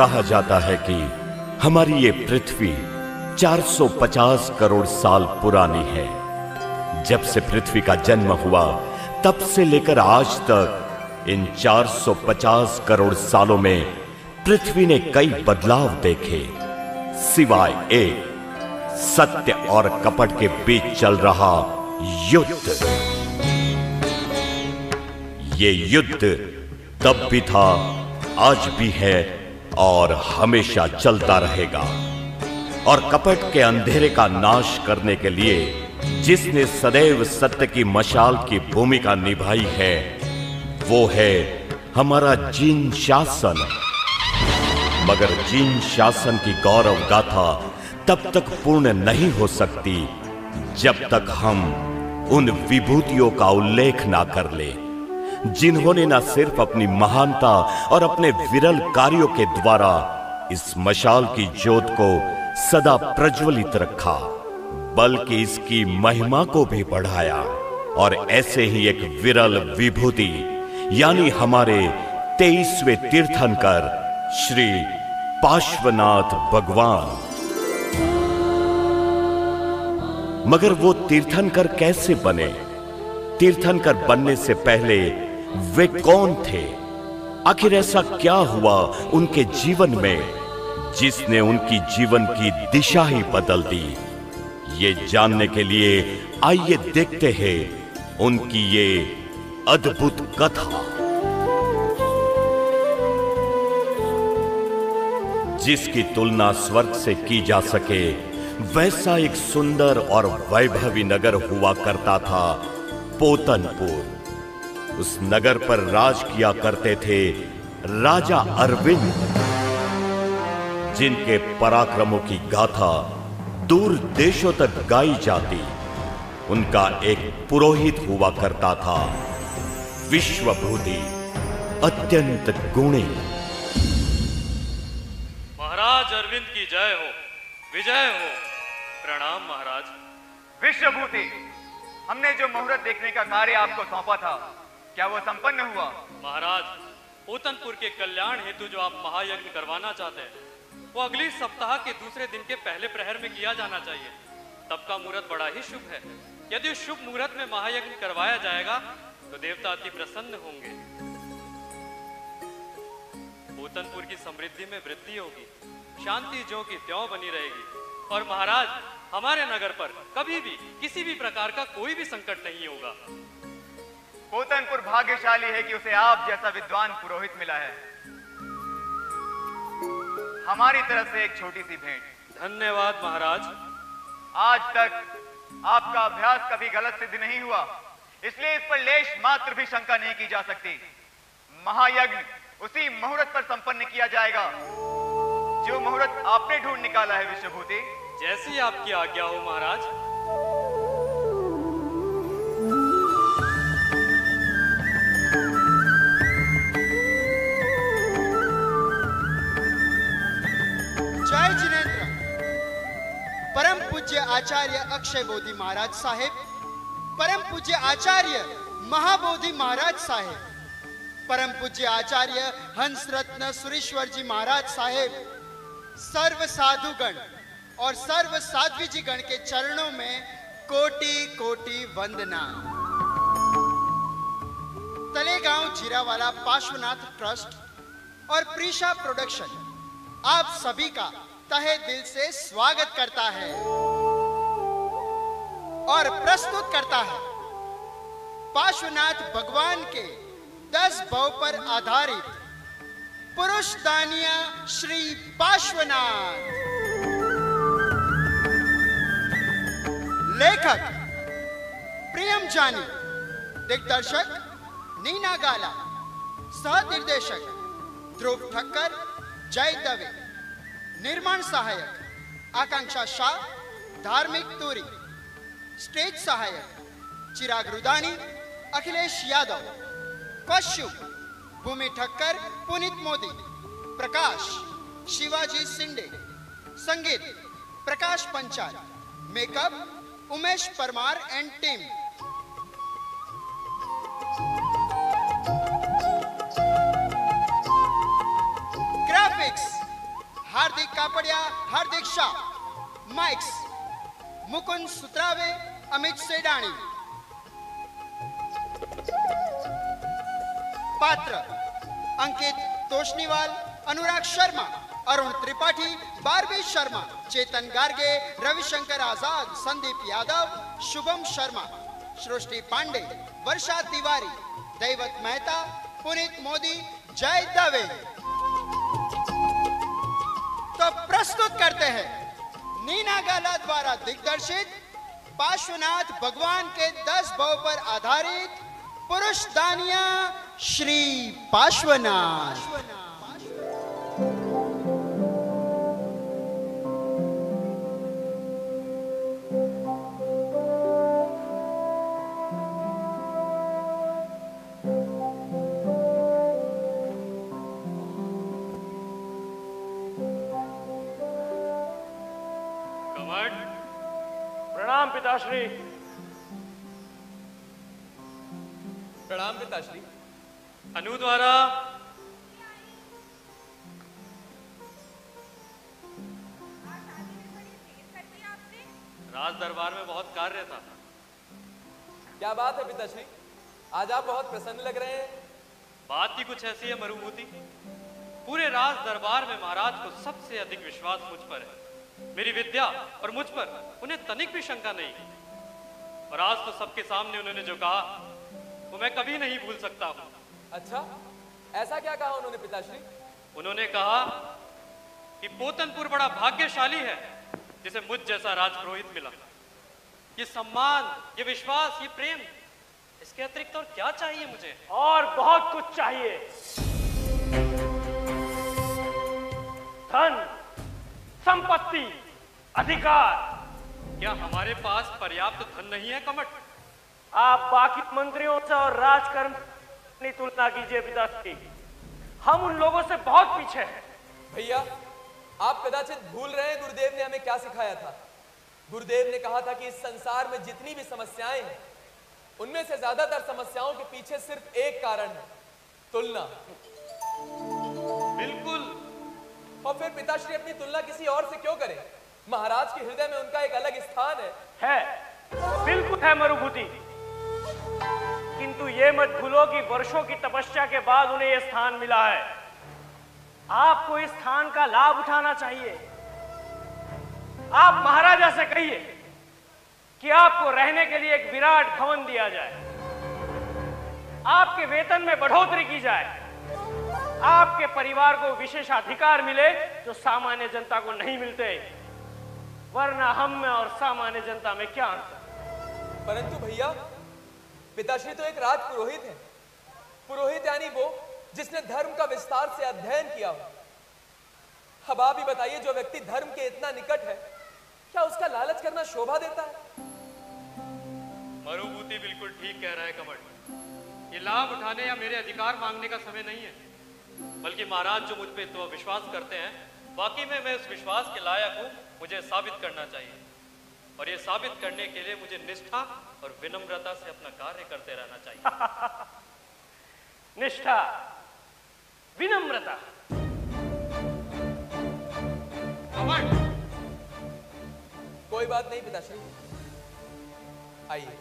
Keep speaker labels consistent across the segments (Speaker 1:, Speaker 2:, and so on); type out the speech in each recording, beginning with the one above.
Speaker 1: कहा जाता है कि हमारी ये पृथ्वी 450 करोड़ साल पुरानी है। जब से पृथ्वी का जन्म हुआ तब से लेकर आज तक इन 450 करोड़ सालों में पृथ्वी ने कई बदलाव देखे, सिवाय एक सत्य और कपट के बीच चल रहा युद्ध। ये युद्ध तब भी था, आज भी है और हमेशा चलता रहेगा। और कपट के अंधेरे का नाश करने के लिए जिसने सदैव सत्य की मशाल की भूमिका निभाई है वो है हमारा जीन शासन। मगर जीन शासन की गौरव गाथा तब तक पूर्ण नहीं हो सकती जब तक हम उन विभूतियों का उल्लेख ना कर ले जिन्होंने न सिर्फ अपनी महानता और अपने विरल कार्यों के द्वारा इस मशाल की ज्योत को सदा प्रज्वलित रखा, बल्कि इसकी महिमा को भी बढ़ाया। और ऐसे ही एक विरल विभूति यानी हमारे 23वें तीर्थंकर श्री पार्श्वनाथ भगवान। मगर वो तीर्थंकर कैसे बने? तीर्थंकर बनने से पहले वे कौन थे? आखिर ऐसा क्या हुआ उनके जीवन में जिसने उनकी जीवन की दिशा ही बदल दी? ये जानने के लिए आइए देखते हैं उनकी ये अद्भुत कथा, जिसकी तुलना स्वर्ग से की जा सके। वैसा एक सुंदर और वैभवी नगर हुआ करता था पोतनपुर। उस नगर पर राज किया करते थे राजा अरविंद, जिनके पराक्रमों की गाथा दूर देशों तक गाई जाती। उनका एक पुरोहित हुआ करता था विश्वभूति, अत्यंत गुणी।
Speaker 2: महाराज अरविंद की जय हो, विजय हो। प्रणाम महाराज।
Speaker 3: विश्वभूति, हमने जो मुहूर्त देखने का कार्य आपको सौंपा था, क्या वो संपन्न हुआ?
Speaker 2: महाराज, पोतनपुर के कल्याण हेतु जो आप महायज्ञ करवाना चाहते हैं वो अगले सप्ताह के दूसरे दिन के पहले प्रहर में किया जाना चाहिए। तब का मुहूर्त बड़ा ही शुभ है। यदि उस शुभ मुहूर्त में महायज्ञ करवाया जाएगा तो देवता अति प्रसन्न होंगे। पोतनपुर की समृद्धि में वृद्धि होगी, शांति ज्यों की त्यों बनी रहेगी। और महाराज, हमारे नगर पर कभी भी किसी भी प्रकार का कोई भी संकट नहीं होगा।
Speaker 3: पोतनपुर भाग्यशाली है कि उसे आप जैसा विद्वान पुरोहित मिला है। हमारी तरफ से एक छोटी सी भेंट।
Speaker 2: धन्यवाद महाराज।
Speaker 3: आज तक आपका अभ्यास कभी गलत सिद्ध नहीं हुआ, इसलिए इस पर लेश मात्र भी शंका नहीं की जा सकती। महायज्ञ उसी मुहूर्त पर संपन्न किया जाएगा जो मुहूर्त आपने ढूंढ निकाला है विश्वभूति।
Speaker 2: जैसी आपकी आज्ञा हो महाराज।
Speaker 4: जय जिनेन्द्र। परम पूज्य आचार्य अक्षय बोधि महाराज साहेब, परम पूज्य आचार्य महाबोधि महाराज साहेब, परम पूज्य आचार्य हंस रत्न सुरेश्वर जी महाराज साहेब, सर्व साधुगण और सर्व साध्वी जी गण के चरणों में कोटि कोटि वंदना। तलेगांव जीरावाला पार्श्वनाथ ट्रस्ट और प्रीशा प्रोडक्शन आप सभी का तहे दिल से स्वागत करता है और प्रस्तुत करता है पार्श्वनाथ भगवान के 10 भव पर आधारित पुरुष दानिया श्री पार्श्वनाथ। लेखक प्रियम जानी, दिग्दर्शक नीना गाला, सह निर्देशक ध्रुव ठक्कर, जय दवे, निर्माण सहायक आकांक्षा शाह, धार्मिक तूरी, स्टेज सहायक चिराग रुदानी, अखिलेश यादव, कश्यप, भूमि ठक्कर, पुनीत मोदी, प्रकाश शिवाजी सिंडे, संगीत Prakash Panchal, makeup Umesh Parmar and team. Graphics Hardik Kapadia, Hardik Shah. Mics Mukund Sutrave, Amit Sedani. पात्र अंकित तोशनीवाल, अनुराग शर्मा, अरुण त्रिपाठी, बारबी शर्मा, चेतन गार्गे, रविशंकर आजाद, संदीप यादव, शुभम शर्मा, सृष्टि पांडे, वर्षा तिवारी, दैवत मेहता, पुनीत मोदी, जय दवे। तो प्रस्तुत करते हैं नीना गाला द्वारा दिग्दर्शित पार्श्वनाथ भगवान के 10 भाव पर आधारित पुरुष दानिया श्री पार्श्वनाथ।
Speaker 5: प्रणाम पिताश्री।
Speaker 6: प्रणाम पिताश्री।
Speaker 2: अनु द्वारा राज दरबार में बहुत कार्य था।
Speaker 6: क्या बात है पिताश्री, आज आप बहुत प्रसन्न लग रहे हैं।
Speaker 2: बात ही कुछ ऐसी है मरुभूति, पूरे राज दरबार में महाराज को सबसे अधिक विश्वास मुझ पर है। मेरी विद्या और मुझ पर उन्हें तनिक भी शंका नहीं। और आज तो सबके सामने उन्होंने जो कहा वो मैं कभी नहीं भूल सकता हूँ।
Speaker 6: अच्छा, ऐसा क्या कहा उन्होंने पिताश्री?
Speaker 2: उन्होंने कहा कि पोतनपुर बड़ा भाग्यशाली है जिसे मुझ जैसा राजपुरोहित मिला। ये सम्मान, ये विश्वास, ये प्रेम, इसके अतिरिक्त और क्या चाहिए मुझे?
Speaker 5: और बहुत कुछ चाहिए। धन, संपत्ति, अधिकार।
Speaker 2: क्या हमारे पास पर्याप्त धन नहीं है कमट?
Speaker 5: आप बाकी मंत्रियों से और राजकर्म की तुलना कीजिए पिताश्री, हम उन लोगों से बहुत पीछे हैं।
Speaker 6: भैया, आप कदाचित भूल रहे हैं गुरुदेव ने हमें क्या सिखाया था। गुरुदेव ने कहा था कि इस संसार में जितनी भी समस्याएं हैं उनमें से ज्यादातर समस्याओं के पीछे सिर्फ एक कारण है, तुलना।
Speaker 2: बिल्कुल।
Speaker 6: और फिर पिताश्री अपनी तुलना किसी और से क्यों करें? महाराज के हृदय में उनका एक अलग स्थान है।
Speaker 5: बिल्कुल है मरुभूति, किंतु ये मत भूलो कि वर्षों की तपस्या के बाद उन्हें यह स्थान मिला है। आपको इस स्थान का लाभ उठाना चाहिए। आप महाराजा से कहिए कि आपको रहने के लिए एक विराट भवन दिया जाए, आपके वेतन में बढ़ोतरी की जाए, आपके परिवार को विशेषाधिकार मिले जो सामान्य जनता को नहीं मिलते, वरना हम में और सामान्य जनता में क्या अंतर?
Speaker 6: परंतु भैया, पिताश्री तो एक राजपुरोहित है। पुरोहित यानी वो जिसने धर्म का विस्तार से अध्ययन किया हो। अब आप ही बताइए, जो व्यक्ति धर्म के इतना निकट है, क्या उसका लालच करना शोभा देता है?
Speaker 2: मरुभूति बिल्कुल ठीक कह रहा है कमट। ये लाभ उठाने या मेरे अधिकार मांगने का समय नहीं है, बल्कि महाराज जो मुझ पे तो विश्वास करते हैं, वाकई में मैं उस विश्वास के लायक हूं, मुझे साबित करना चाहिए। और ये साबित करने के लिए मुझे निष्ठा और विनम्रता से अपना कार्य करते रहना चाहिए।
Speaker 5: निष्ठा, विनम्रता।
Speaker 6: कोई बात नहीं पिताश्री, आइए।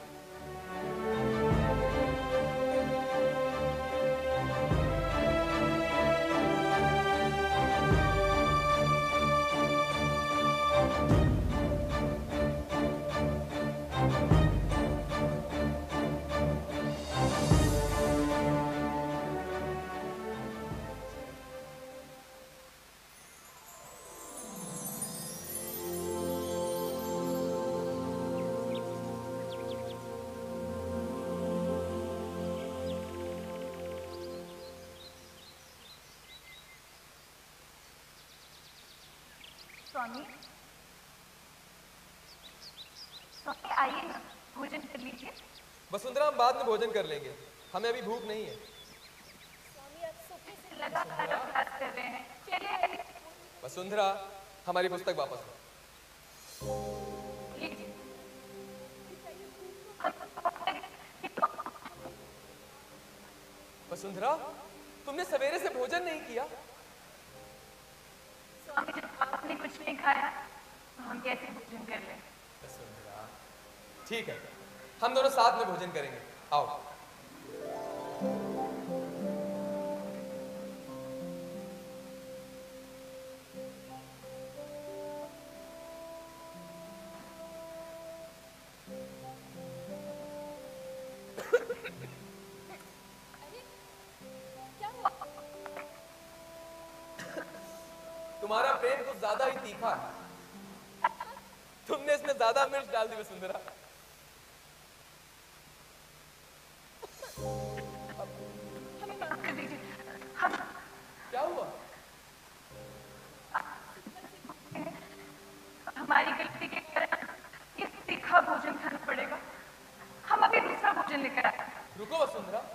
Speaker 7: स्वामी, आइए ना, भोजन कर लीजिए।
Speaker 6: वसुंधरा, हम बाद में भोजन कर लेंगे, हमें अभी भूख नहीं है।
Speaker 7: स्वामी, आप सोफे से लगातार अभ्यास कर रहे हैं, चलिए।
Speaker 6: वसुंधरा, हमारी पुस्तक वापस लो। वसुंधरा, तुमने सवेरे से भोजन नहीं किया।
Speaker 7: स्वामी, खाया तो हम कैसे भोजन कर लें?
Speaker 6: वसुंधरा, ठीक है, हम दोनों साथ में भोजन करेंगे। आओ। तुम्हारा प्रेम कुछ ज्यादा ही तीखा है। तुमने इसमें ज्यादा मिर्च डाल दी वसुंधरा।
Speaker 7: हमें माफ कर दीजिए।
Speaker 6: क्या हुआ?
Speaker 7: हमारी गलती के कारण ये तीखा भोजन खाना पड़ेगा। हम अभी दूसरा भोजन लेकर आए।
Speaker 6: रुको वसुंधरा,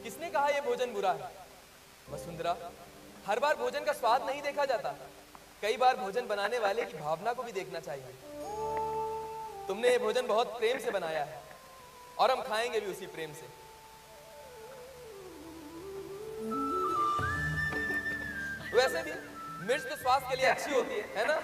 Speaker 6: किसने कहा यह भोजन बुरा है? वसुंधरा, हर बार भोजन का स्वाद नहीं देखा जाता, कई बार भोजन बनाने वाले की भावना को भी देखना चाहिए। तुमने ये भोजन बहुत प्रेम से बनाया है और हम खाएंगे भी उसी प्रेम से। वैसे भी मिर्च तो स्वास्थ्य के लिए अच्छी होती है ना?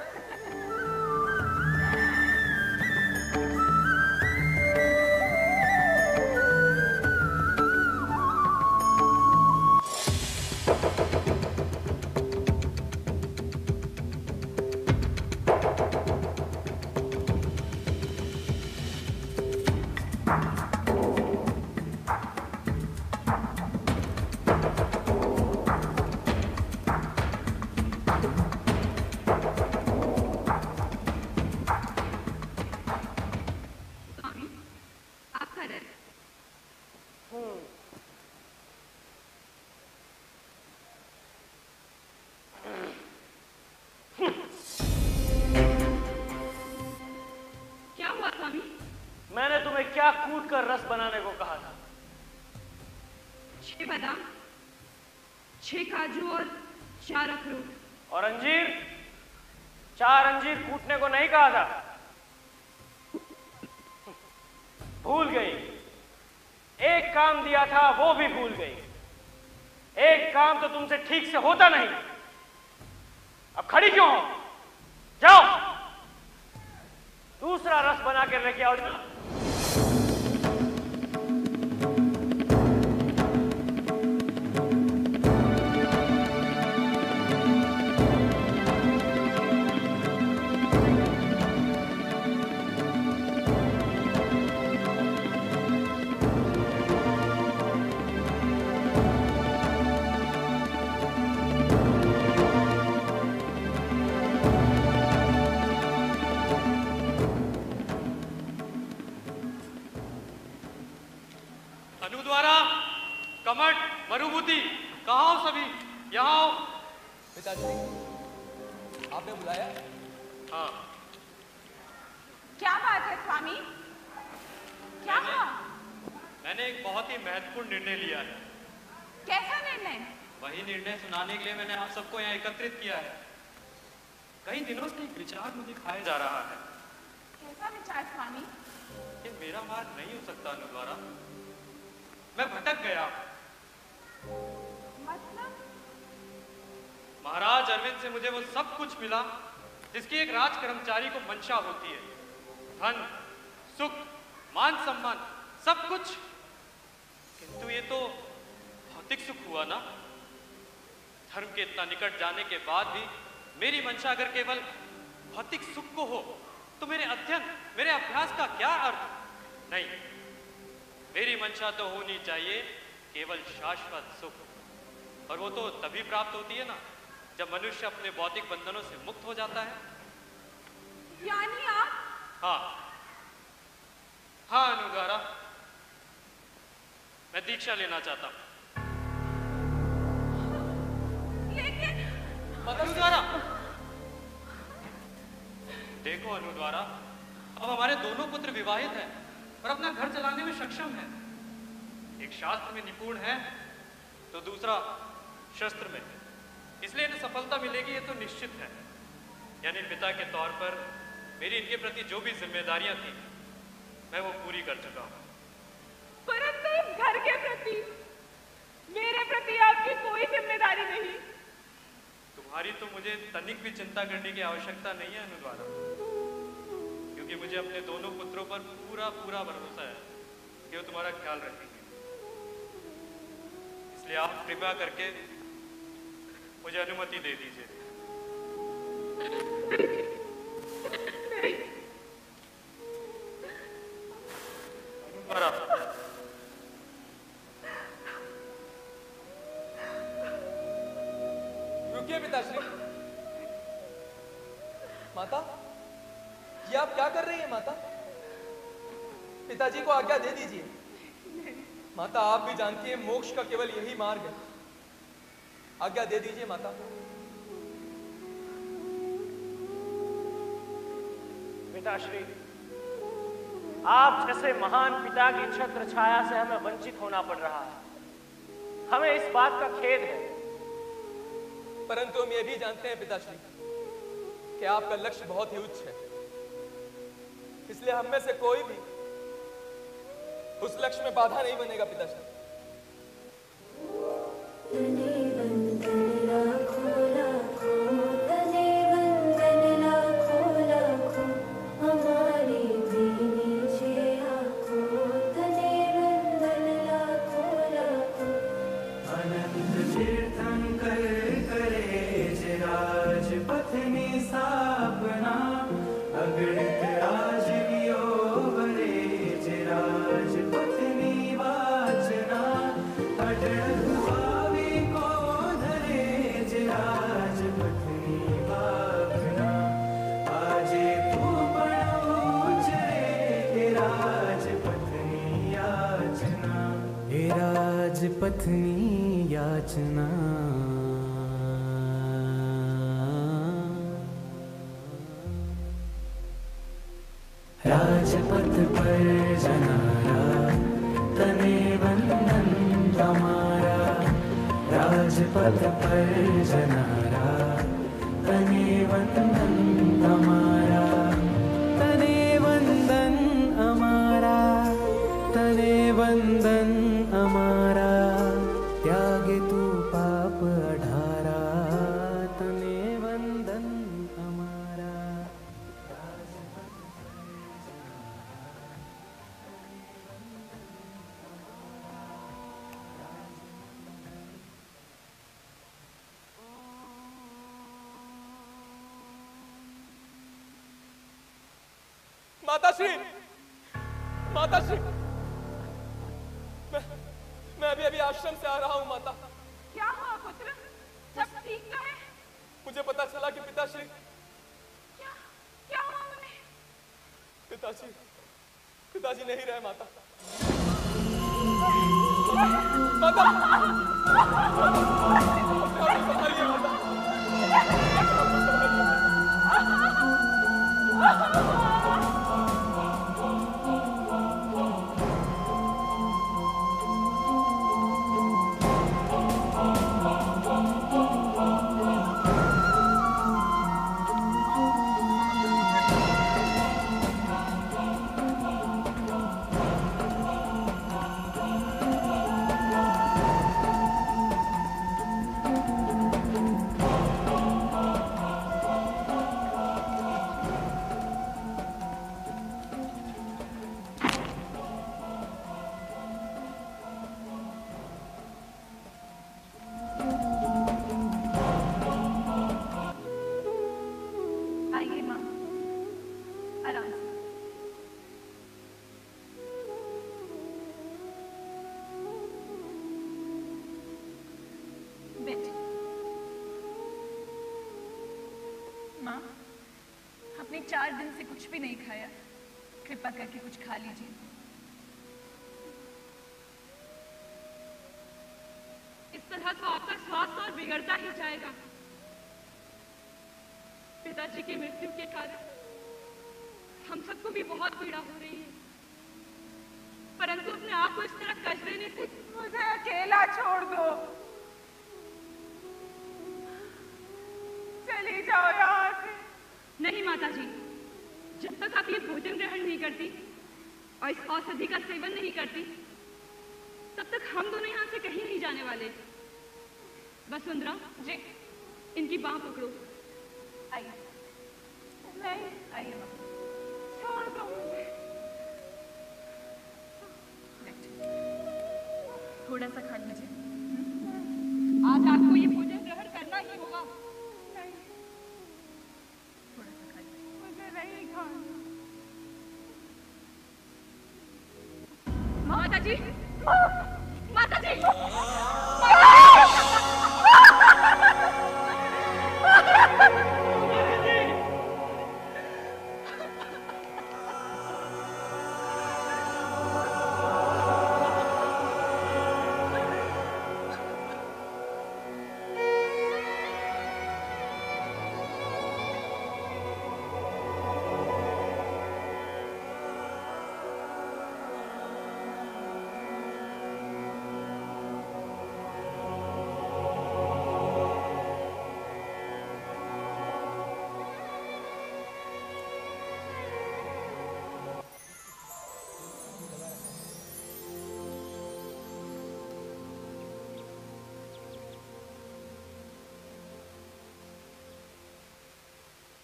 Speaker 5: मैंने तुम्हें क्या कूट कर रस बनाने को कहा था?
Speaker 7: 6 बादाम, 6 काजू और 4 अखरोट।
Speaker 5: और अंजीर? 4 अंजीर कूटने को नहीं कहा था? भूल गई। एक काम दिया था वो भी भूल गई। एक काम तो तुमसे ठीक से होता नहीं। अब खड़ी क्यों हो? जाओ दूसरा रस बना कर लेके आओ।
Speaker 2: अनुद्वारा, कमट, मरुभूति, कहाँ हो सभी? यहाँ आओ।
Speaker 6: पिताजी, आपने बुलाया?
Speaker 2: हाँ।
Speaker 7: क्या बात है स्वामी? क्या हुआ?
Speaker 2: मैंने एक बहुत ही महत्वपूर्ण निर्णय लिया है।
Speaker 7: कैसा निर्णय?
Speaker 2: वही निर्णय सुनाने के लिए मैंने आप सबको यहाँ एकत्रित किया है। कई दिनों से एक विचार मुझे खाया जा रहा है।
Speaker 7: कैसा विचार स्वामी?
Speaker 2: ये मेरा मार्ग नहीं हो सकता अनुद्वारा। मैं भटक गया।
Speaker 7: मतलब?
Speaker 2: महाराज अरविंद से मुझे वो सब कुछ मिला जिसकी एक राज कर्मचारी को मंशा होती है। धन, सुख, मान सम्मान, सब कुछ। किंतु ये तो भौतिक सुख हुआ ना। धर्म के इतना निकट जाने के बाद भी मेरी मंशा अगर केवल भौतिक सुख को हो तो मेरे अध्ययन, मेरे अभ्यास का क्या अर्थ? नहीं, मेरी मंशा तो होनी चाहिए केवल शाश्वत सुख। और वो तो तभी प्राप्त होती है ना जब मनुष्य अपने भौतिक बंधनों से मुक्त हो जाता है।
Speaker 7: यानी आप?
Speaker 2: हाँ हाँ अनुद्वारा, मैं दीक्षा लेना चाहता हूं।
Speaker 7: लेकिन
Speaker 2: अनुद्वारा, देखो अनुद्वारा, अब हमारे दोनों पुत्र विवाहित हैं और अपना घर चलाने में सक्षम है। एक शास्त्र में निपुण है तो दूसरा शस्त्र में। इसलिए इन्हें सफलता मिलेगी, ये तो निश्चित है। यानी पिता के तौर पर मेरी इनके प्रति जो भी जिम्मेदारियां थी मैं वो पूरी कर चुका हूं।
Speaker 7: परंतु इस घर के प्रति, मेरे प्रति आपकी कोई जिम्मेदारी नहीं।
Speaker 2: तुम्हारी तो मुझे तनिक भी चिंता करने की आवश्यकता नहीं है अनुद्वारा, क्योंकि मुझे अपने दोनों पुत्रों पर पूरा पूरा भरोसा है कि वो तुम्हारा ख्याल रखेंगे। इसलिए आप कृपया करके मुझे अनुमति दे दीजिए।
Speaker 6: रुकिए पिताश्री। माता, ये आप क्या कर रही हैं माता? पिताजी को आज्ञा दे दीजिए। माता, आप भी जानती हैं मोक्ष का केवल यही मार्ग है। आज्ञा दे दीजिए माता।
Speaker 5: पिताश्री, आप जैसे महान पिता की छत्र छाया से हमें वंचित होना पड़ रहा है। हमें इस बात का खेद है,
Speaker 6: परंतु हम ये भी जानते हैं पिताश्री कि आपका लक्ष्य बहुत ही उच्च है। इसलिए हम में से कोई भी उस लक्ष्य में बाधा नहीं बनेगा पिताश्री।
Speaker 8: पत्नी याचना राजपथ पर जनारा तने बंधन हमारा। राजपथ पर जनारा तने बंधन हमारा। तने बंधन हमारा, तने बंधन हमारा। त्यागे तू पाप अठारा, तने बंधन हमारा।
Speaker 6: माताश्री, माताश्री, मैं अभी आश्रम से आ रहा हूँ माता।
Speaker 7: क्या हुआ पुत्र? सब ठीक तो है?
Speaker 6: मुझे पता चला कि पिताश्री
Speaker 7: क्या हुआ उन्हें?
Speaker 6: पिताजी नहीं रहे माता। माता, संभालिए माता।
Speaker 7: माँ, आपने 4 दिन से कुछ भी नहीं खाया, कृपा करके कुछ खा लीजिए।
Speaker 9: इस तरह तो आपका स्वास्थ्य और बिगड़ता ही जाएगा। पिताजी की मृत्यु के कारण हम सबको भी बहुत पीड़ा हो रही है, परंतु अपने आप को इस तरह कष्ट देने से
Speaker 7: मुझे अकेला छोड़ दो, चली जाओ यहाँ से।
Speaker 9: नहीं माताजी, जब तक आप ये भोजन ग्रहण नहीं करती और इस औषधि का सेवन नहीं करती, तब तक हम दोनों यहाँ से कहीं नहीं जाने वाले। वसुंधरा
Speaker 7: जी,
Speaker 9: इनकी बाह पकड़ो।
Speaker 7: आइए। नहीं, आइए माँ। छोड़ दो मुझे।
Speaker 9: थोड़ा सा खा लीजिए। आज आपको ये भोजन ग्रहण करना ही होगा।
Speaker 7: नहीं,
Speaker 9: थोड़ा सा खा लीजिए।
Speaker 7: मुझे नहीं खाना।
Speaker 9: माता जी, माता जी,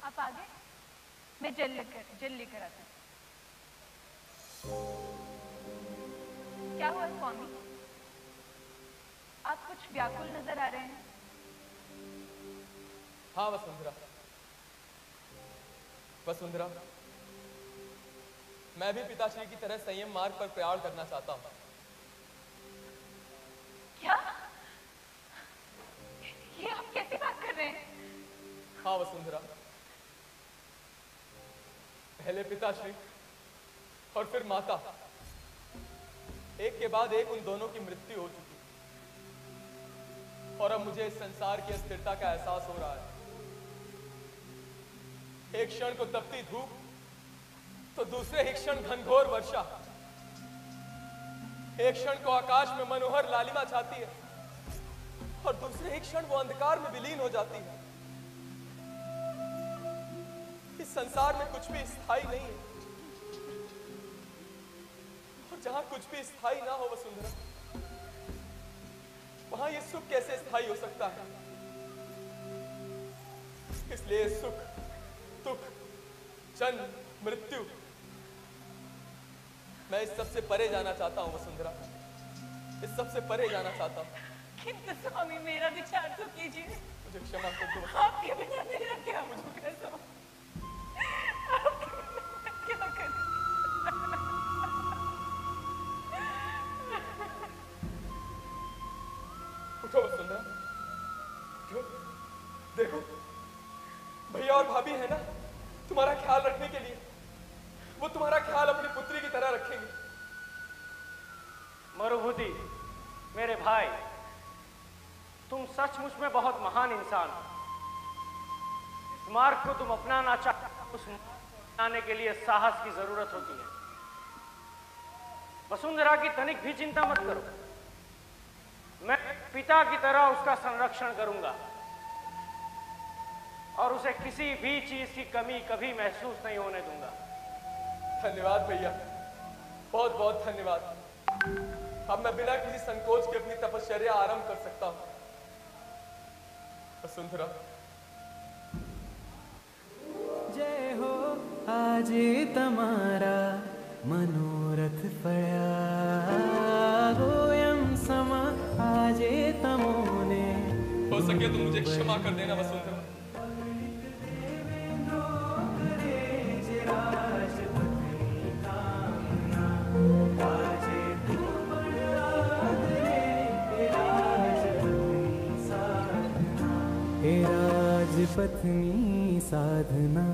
Speaker 7: आप आगे, मैं जल लेकर आता हूँ। क्या हुआ स्वामी? आप कुछ व्याकुल नजर आ रहे हैं।
Speaker 6: हाँ वसुंधरा, वसुंधरा, मैं भी पिताश्री की तरह संयम मार्ग पर प्रयाण करना चाहता हूँ।
Speaker 7: क्या? ये आप कैसी बात कर रहे हैं?
Speaker 6: हाँ वसुंधरा, पहले पिताश्री और फिर माता, एक के बाद एक उन दोनों की मृत्यु हो चुकी और अब मुझे इस संसार की अस्थिरता का एहसास हो रहा है। एक क्षण को तपती धूप तो दूसरे ही क्षण घनघोर वर्षा, एक क्षण को आकाश में मनोहर लालिमा छाती है और दूसरे ही क्षण वो अंधकार में विलीन हो जाती है। इस संसार में कुछ भी स्थायी नहीं है और जहां कुछ भी स्थायी ना हो वसुंधरा, वहां ये सुख कैसे स्थायी हो सकता है? इसलिए सुख, दुख, जन्म, मृत्यु, मैं इस सबसे परे जाना चाहता हूं वसुंधरा, इस सबसे परे जाना चाहता हूं।
Speaker 7: किंतु स्वामी, मेरा विचार तो कीजिए।
Speaker 6: मुझे क्षमा कर दो।
Speaker 7: आपके बिना मेरा क्या मुझे कैसा? क्या करें?
Speaker 6: उठो वसुंधरा, क्यों? देखो, भैया और भाभी है ना तुम्हारा ख्याल रखने के लिए, वो तुम्हारा ख्याल अपनी पुत्री की तरह रखेंगे।
Speaker 5: मरुभूति, मेरे भाई, तुम सचमुच में बहुत महान इंसान हो। इस मार्ग को तुम अपनाना चाहते हो, उस मार्ग को अपनाने के लिए साहस की जरूरत होती है। वसुंधरा की तनिक भी चिंता मत करो, मैं पिता की तरह उसका संरक्षण करूंगा और उसे किसी भी चीज की कमी कभी महसूस नहीं होने दूंगा।
Speaker 6: धन्यवाद भैया, बहुत बहुत धन्यवाद। अब मैं बिना किसी संकोच के अपनी तपश्चर्या आरंभ कर सकता हूं। वसुंधरा,
Speaker 8: जय हो आज तमारा मनोरथ फळ्या गोयम समा आजे तमोने।
Speaker 6: हो सके तो मुझे क्षमा कर देना वसुंधरा।
Speaker 8: राजपत्नी साधना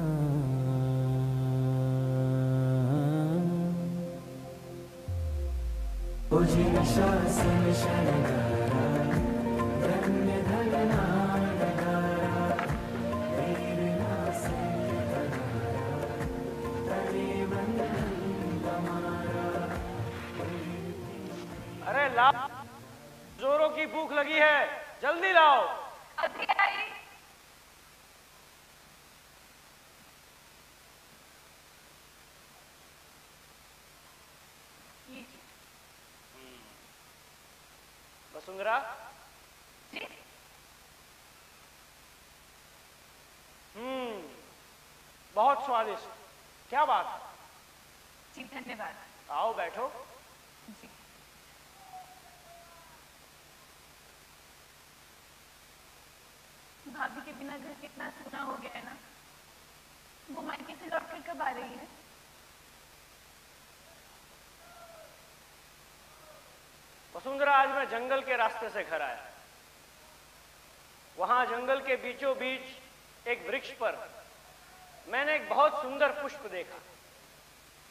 Speaker 8: उजिन शासन शृंगारा धन्य धन्ना नगारा वीर नासे तने बंधन हमारा।
Speaker 5: अरे ला, जोरों की भूख लगी है, जल्दी लाओ।
Speaker 7: अभी आई।
Speaker 5: वसुंधरा, बहुत स्वादिष्ट। क्या बात है।
Speaker 7: जी धन्यवाद।
Speaker 5: आओ बैठो।
Speaker 7: जी। भाभी के बिना घर कितना सूना हो गया है ना। वो मायके से लौट कर कब आ रही है?
Speaker 5: वसुंधरा, आज मैं जंगल के रास्ते से घर आया। वहां जंगल के बीचों बीच एक वृक्ष पर मैंने एक बहुत सुंदर पुष्प देखा।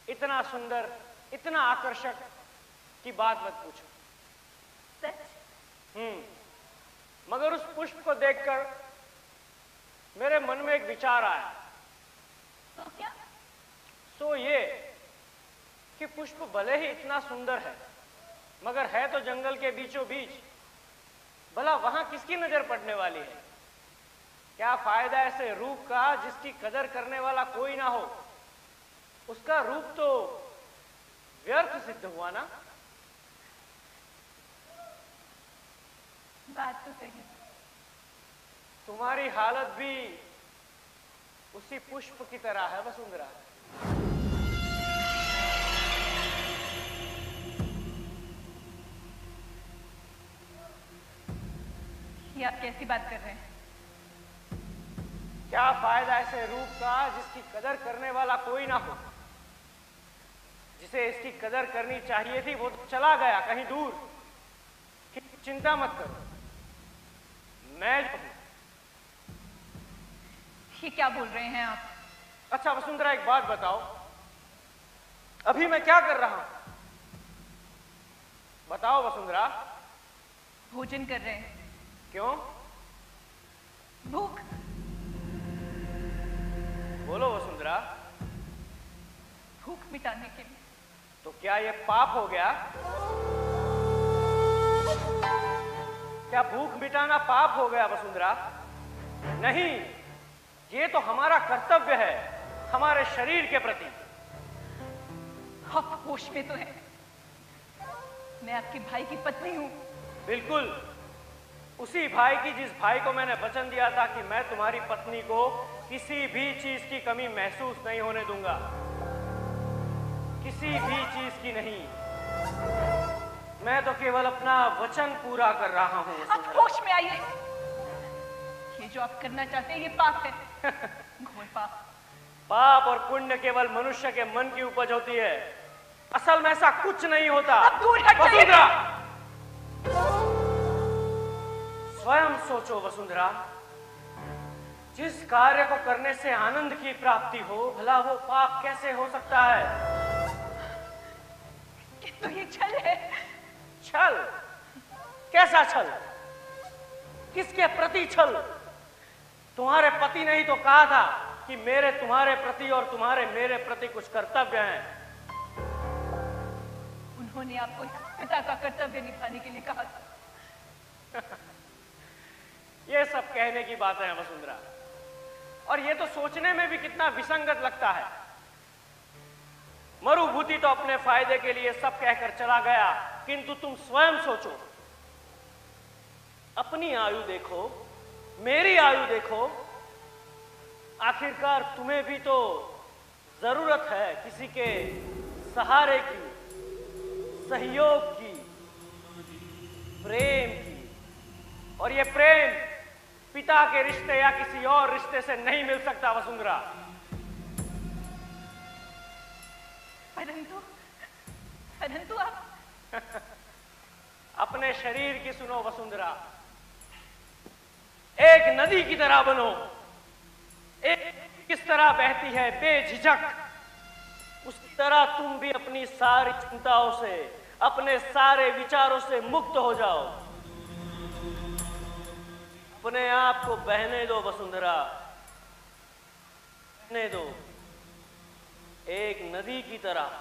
Speaker 5: इतना सुंदर, इतना आकर्षक कि बात मत पूछो।
Speaker 7: सच?
Speaker 5: मगर उस पुष्प को देखकर मेरे मन में एक विचार आया।
Speaker 7: तो क्या?
Speaker 5: सो ये कि पुष्प भले ही इतना सुंदर है, मगर है तो जंगल के बीचों बीच। भला वहां किसकी नजर पड़ने वाली है? क्या फायदा ऐसे रूप का जिसकी कदर करने वाला कोई ना हो? उसका रूप तो व्यर्थ सिद्ध हुआ ना।
Speaker 7: बात तो सही।
Speaker 5: तुम्हारी हालत भी उसी पुष्प की तरह है वसुंधरा।
Speaker 7: ये आप कैसी बात कर रहे हैं?
Speaker 5: क्या फायदा ऐसे रूप का जिसकी कदर करने वाला कोई ना हो? जिसे इसकी कदर करनी चाहिए थी वो तो चला गया कहीं दूर। चिंता मत करो, मैं जो हूं।
Speaker 7: ये क्या बोल रहे हैं आप?
Speaker 5: अच्छा वसुंधरा, एक बात बताओ, अभी मैं क्या कर रहा हूं? बताओ वसुंधरा।
Speaker 7: भोजन कर रहे हैं।
Speaker 5: क्यों?
Speaker 7: भूख।
Speaker 5: बोलो वसुंधरा।
Speaker 7: भूख मिटाने के लिए।
Speaker 5: तो क्या ये पाप हो गया? क्या भूख मिटाना पाप हो गया वसुंधरा? नहीं, ये तो हमारा कर्तव्य है हमारे शरीर के प्रति।
Speaker 7: आप होश में तो हैं? मैं आपके भाई की पत्नी हूं।
Speaker 5: बिल्कुल, उसी भाई की जिस भाई को मैंने वचन दिया था कि मैं तुम्हारी पत्नी को किसी भी चीज की कमी महसूस नहीं होने दूंगा। किसी भी चीज की नहीं। मैं तो केवल अपना वचन पूरा कर रहा हूं।
Speaker 7: आप होश में आइए। ये जो आप करना चाहते हैं ये पाप है। घोर पाप।
Speaker 5: पाप और पुण्य केवल मनुष्य के मन की उपज होती है। असल में ऐसा कुछ नहीं होता।
Speaker 7: आप दूर हट जाइए।
Speaker 5: वसुंधरा, स्वयं सोचो वसुंधरा, जिस कार्य को करने से आनंद की प्राप्ति हो, भला वो पाप कैसे हो सकता है?
Speaker 7: तो ये छल है।
Speaker 5: छल? कैसा छल? किसके प्रति छल? तुम्हारे पति ने ही तो कहा था कि मेरे तुम्हारे प्रति और तुम्हारे मेरे प्रति कुछ कर्तव्य हैं।
Speaker 7: उन्होंने आपको पिता का कर्तव्य निभाने के लिए कहा था।
Speaker 5: ये सब कहने की बातें हैं वसुंधरा, और ये तो सोचने में भी कितना विसंगत लगता है। मरुभूति तो अपने फायदे के लिए सब कहकर चला गया, किंतु तुम स्वयं सोचो, अपनी आयु देखो, मेरी आयु देखो। आखिरकार तुम्हें भी तो जरूरत है किसी के सहारे की, सहयोग की, प्रेम की। और ये प्रेम पिता के रिश्ते या किसी और रिश्ते से नहीं मिल सकता वसुंधरा।
Speaker 7: परंतु आप
Speaker 5: अपने शरीर की सुनो वसुंधरा। एक नदी की तरह बनो। एक किस तरह बहती है बेझिझक, उसी तरह तुम भी अपनी सारी चिंताओं से, अपने सारे विचारों से मुक्त हो जाओ। अपने आप को बहने दो वसुंधरा, बहने दो एक नदी की तरह।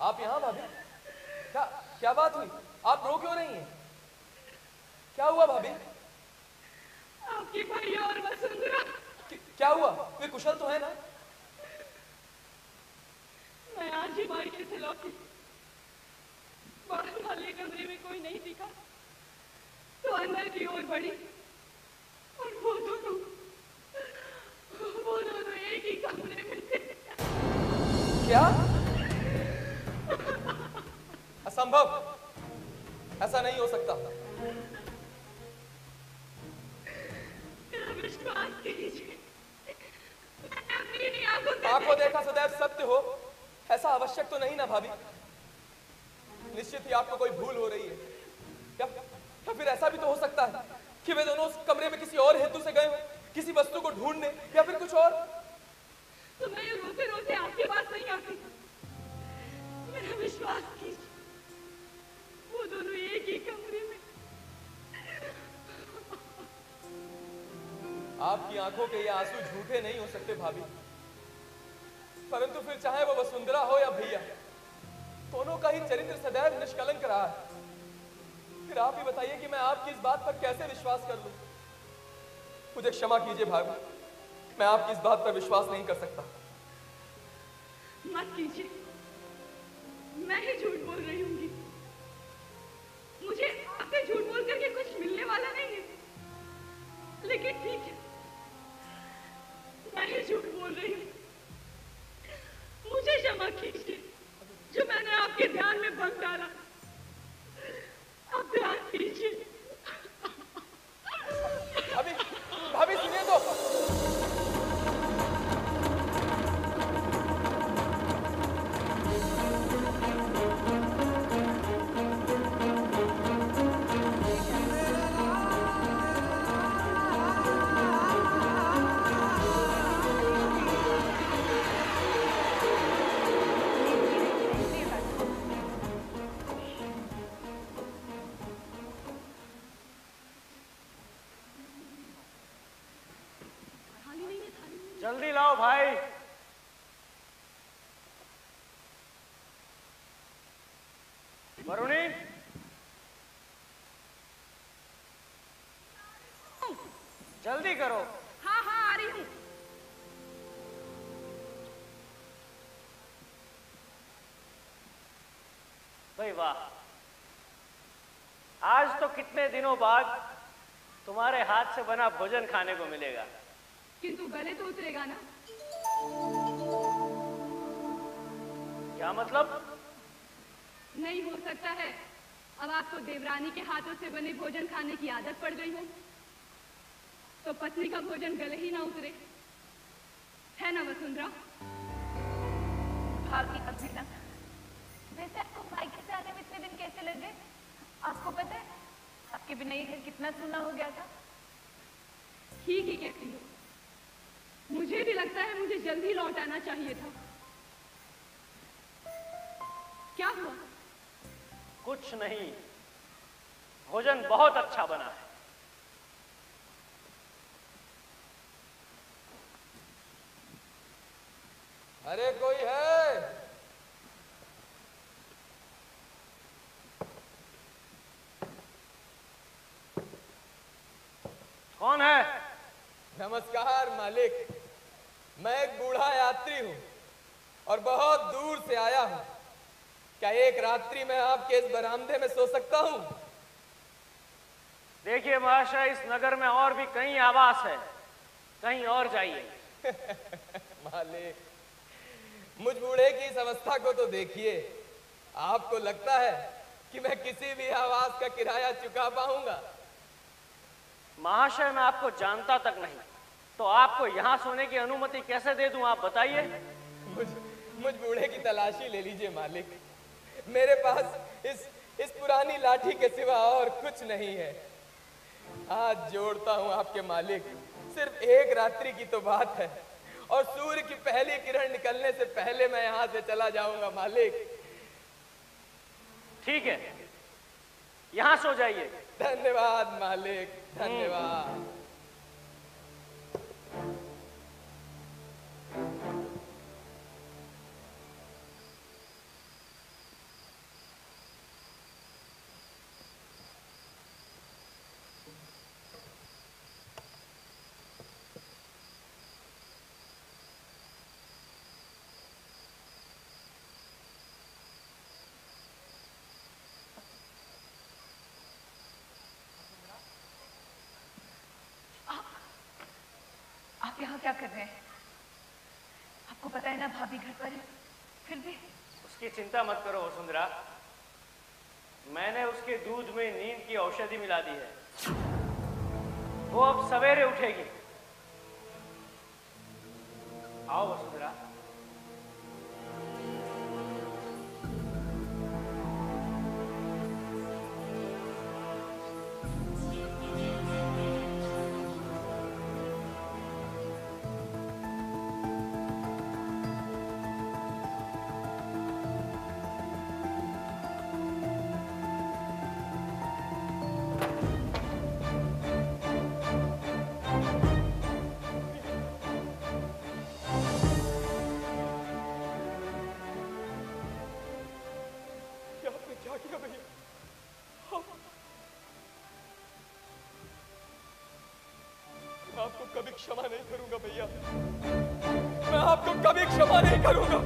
Speaker 6: आप यहाँ भाभी? क्या क्या बात हुई? आप रो क्यों रही हैं? क्या हुआ भाभी?
Speaker 9: आपकी भाई और वसुंधरा।
Speaker 6: क्या हुआ? वे कुशल तो है ना?
Speaker 9: मैं आज ही मायके से लौटी, बाहर वाले कमरे में कोई नहीं दिखा तो अंदर की ओर बढ़ी और वो दोनों एक ही कमरे में थे।
Speaker 6: क्या? असंभव, ऐसा नहीं हो सकता।
Speaker 9: मेरा विश्वास कीजिए, मैंने अपनी आंखों
Speaker 6: आंखों देखा सदैव सत्य हो, ऐसा आवश्यक तो नहीं ना भाभी? निश्चित ही आपको कोई भूल हो रही है, या फिर ऐसा भी तो हो सकता है कि वे दोनों उस कमरे में किसी और हेतु से गए हो, किसी वस्तु को ढूंढने या फिर कुछ और।
Speaker 9: तो मैं रोते रोते आपके पास नहीं आती। मेरा विश्वास कीजिए, वो दोनों एक ही कमरे में।
Speaker 6: आपकी आंखों के ये आंसू झूठे नहीं हो सकते भाभी, परंतु फिर चाहे वो वसुंधरा हो या भैया, दोनों का ही चरित्र सदैव निष्कलंक रहा है। फिर आप ही बताइए कि मैं आपकी इस बात पर कैसे विश्वास कर लूं? मुझे क्षमा कीजिए भाभी, मैं आपकी इस बात पर विश्वास नहीं कर सकता।
Speaker 9: मत कीजिए, मैं ही झूठ बोल रही हूँ। मुझे आपसे झूठ बोल करके कुछ मिलने वाला नहीं है, लेकिन ठीक है, मैं ही झूठ बोल रही हूँ। मुझे क्षमा कीजिए जो मैंने आपके ध्यान में भंग डाला। आप ध्यान कीजिए।
Speaker 6: भाभी, भाभी सुनिए तो।
Speaker 5: जल्दी लाओ भाई। वरुणी, जल्दी करो।
Speaker 9: हाँ हाँ आ रही हूँ।
Speaker 5: भाई वाह, आज तो कितने दिनों बाद तुम्हारे हाथ से बना भोजन खाने को मिलेगा।
Speaker 9: किंतु गले तो उतरेगा ना?
Speaker 5: क्या मतलब?
Speaker 9: नहीं हो सकता है अब आपको देवरानी के हाथों से बने भोजन खाने की आदत पड़ गई हो, तो पत्नी का भोजन गले ही ना उतरे, है ना वसुंधरा?
Speaker 7: भाभी अभी ना, वैसे आपको मायके से आने में इतने दिन कैसे लगे? आपको पता है आपके बिना ये घर कितना सूना हो गया था?
Speaker 9: ठीक ही कहती हो, मुझे भी लगता है मुझे जल्दी लौट आना चाहिए था। क्या हुआ?
Speaker 5: कुछ नहीं, भोजन बहुत अच्छा बना है।
Speaker 6: अरे कोई है?
Speaker 5: कौन है?
Speaker 6: नमस्कार मालिक, मैं एक बूढ़ा यात्री हूँ और बहुत दूर से आया हूँ। क्या एक रात्रि में आपके इस बरामदे में सो सकता हूँ?
Speaker 5: देखिए महाशय, इस नगर में और भी कई आवास है, कहीं और जाइए।
Speaker 6: मालिक, मुझ बूढ़े की इस अवस्था को तो देखिए। आपको लगता है कि मैं किसी भी आवास का किराया चुका पाऊंगा?
Speaker 5: महाशय, मैं आपको जानता तक नहीं, तो आपको यहाँ सोने की अनुमति कैसे दे दूं, आप बताइए।
Speaker 6: मुझ बूढ़े की तलाशी ले लीजिए मालिक। मेरे पास इस पुरानी लाठी के सिवा और कुछ नहीं है। हाथ जोड़ता हूँ आपके मालिक, सिर्फ एक रात्रि की तो बात है और सूर्य की पहली किरण निकलने से पहले मैं यहाँ से चला जाऊंगा मालिक।
Speaker 5: ठीक है, यहाँ सो जाइए।
Speaker 6: धन्यवाद मालिक, धन्यवाद।
Speaker 7: क्या कर रहे हैं? आपको पता है ना भाभी घर पर है, फिर भी।
Speaker 5: उसकी चिंता मत करो वसुंधरा, मैंने उसके दूध में नींद की औषधि मिला दी है, वो अब सवेरे उठेगी। आओ वसुंधरा।
Speaker 6: आपको कभी क्षमा नहीं करूंगा भैया, मैं आपको कभी क्षमा नहीं करूंगा।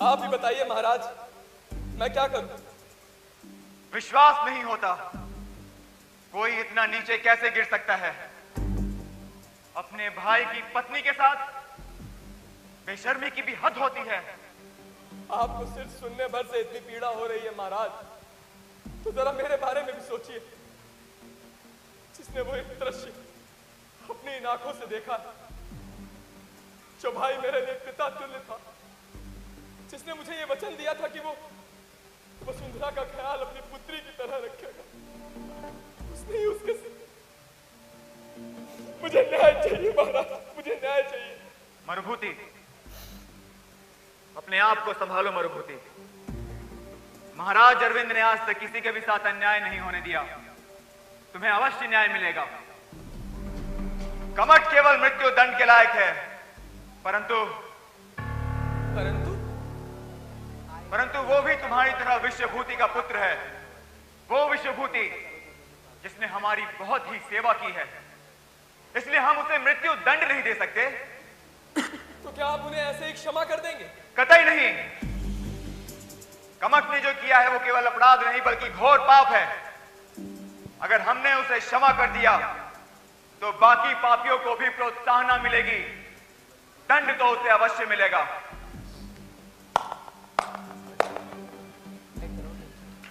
Speaker 6: आप ही बताइए महाराज, मैं क्या करूं?
Speaker 3: विश्वास नहीं होता, कोई इतना नीचे कैसे गिर सकता है? अपने भाई की पत्नी के साथ बेशर्मी की भी हद होती है।
Speaker 6: आपको सिर्फ सुनने भर से इतनी पीड़ा हो रही है महाराज, तो जरा मेरे बारे में भी सोचिए। जिसने वो एक दृश्य अपनी इन आंखों से देखा, जो भाई मेरे लिए पिता तुल्य था, जिसने मुझे ये वचन दिया था कि वो वसुंधरा का ख्याल अपनी पुत्री की तरह रखेगा, उसने ही उसके मुझे न्याय चाहिए महाराज, मुझे न्याय चाहिए।
Speaker 3: मरुभूति, अपने आप को संभालो मरुभूति। महाराज अरविंद ने आज तक किसी के भी साथ अन्याय नहीं होने दिया, तुम्हें अवश्य न्याय मिलेगा। कमट केवल मृत्यु दंड के लायक है, परंतु वो भी तुम्हारी तरह विश्वभूति का पुत्र है। वो विश्वभूति जिसने हमारी बहुत ही सेवा की है, इसलिए हम उसे मृत्यु दंड नहीं दे सकते।
Speaker 6: तो क्या आप उन्हें ऐसे ही क्षमा कर देंगे?
Speaker 3: कतई नहीं। कमट ने जो किया है वो केवल अपराध नहीं बल्कि घोर पाप है। अगर हमने उसे क्षमा कर दिया तो बाकी पापियों को भी प्रोत्साहन मिलेगी, दंड तो उसे अवश्य मिलेगा।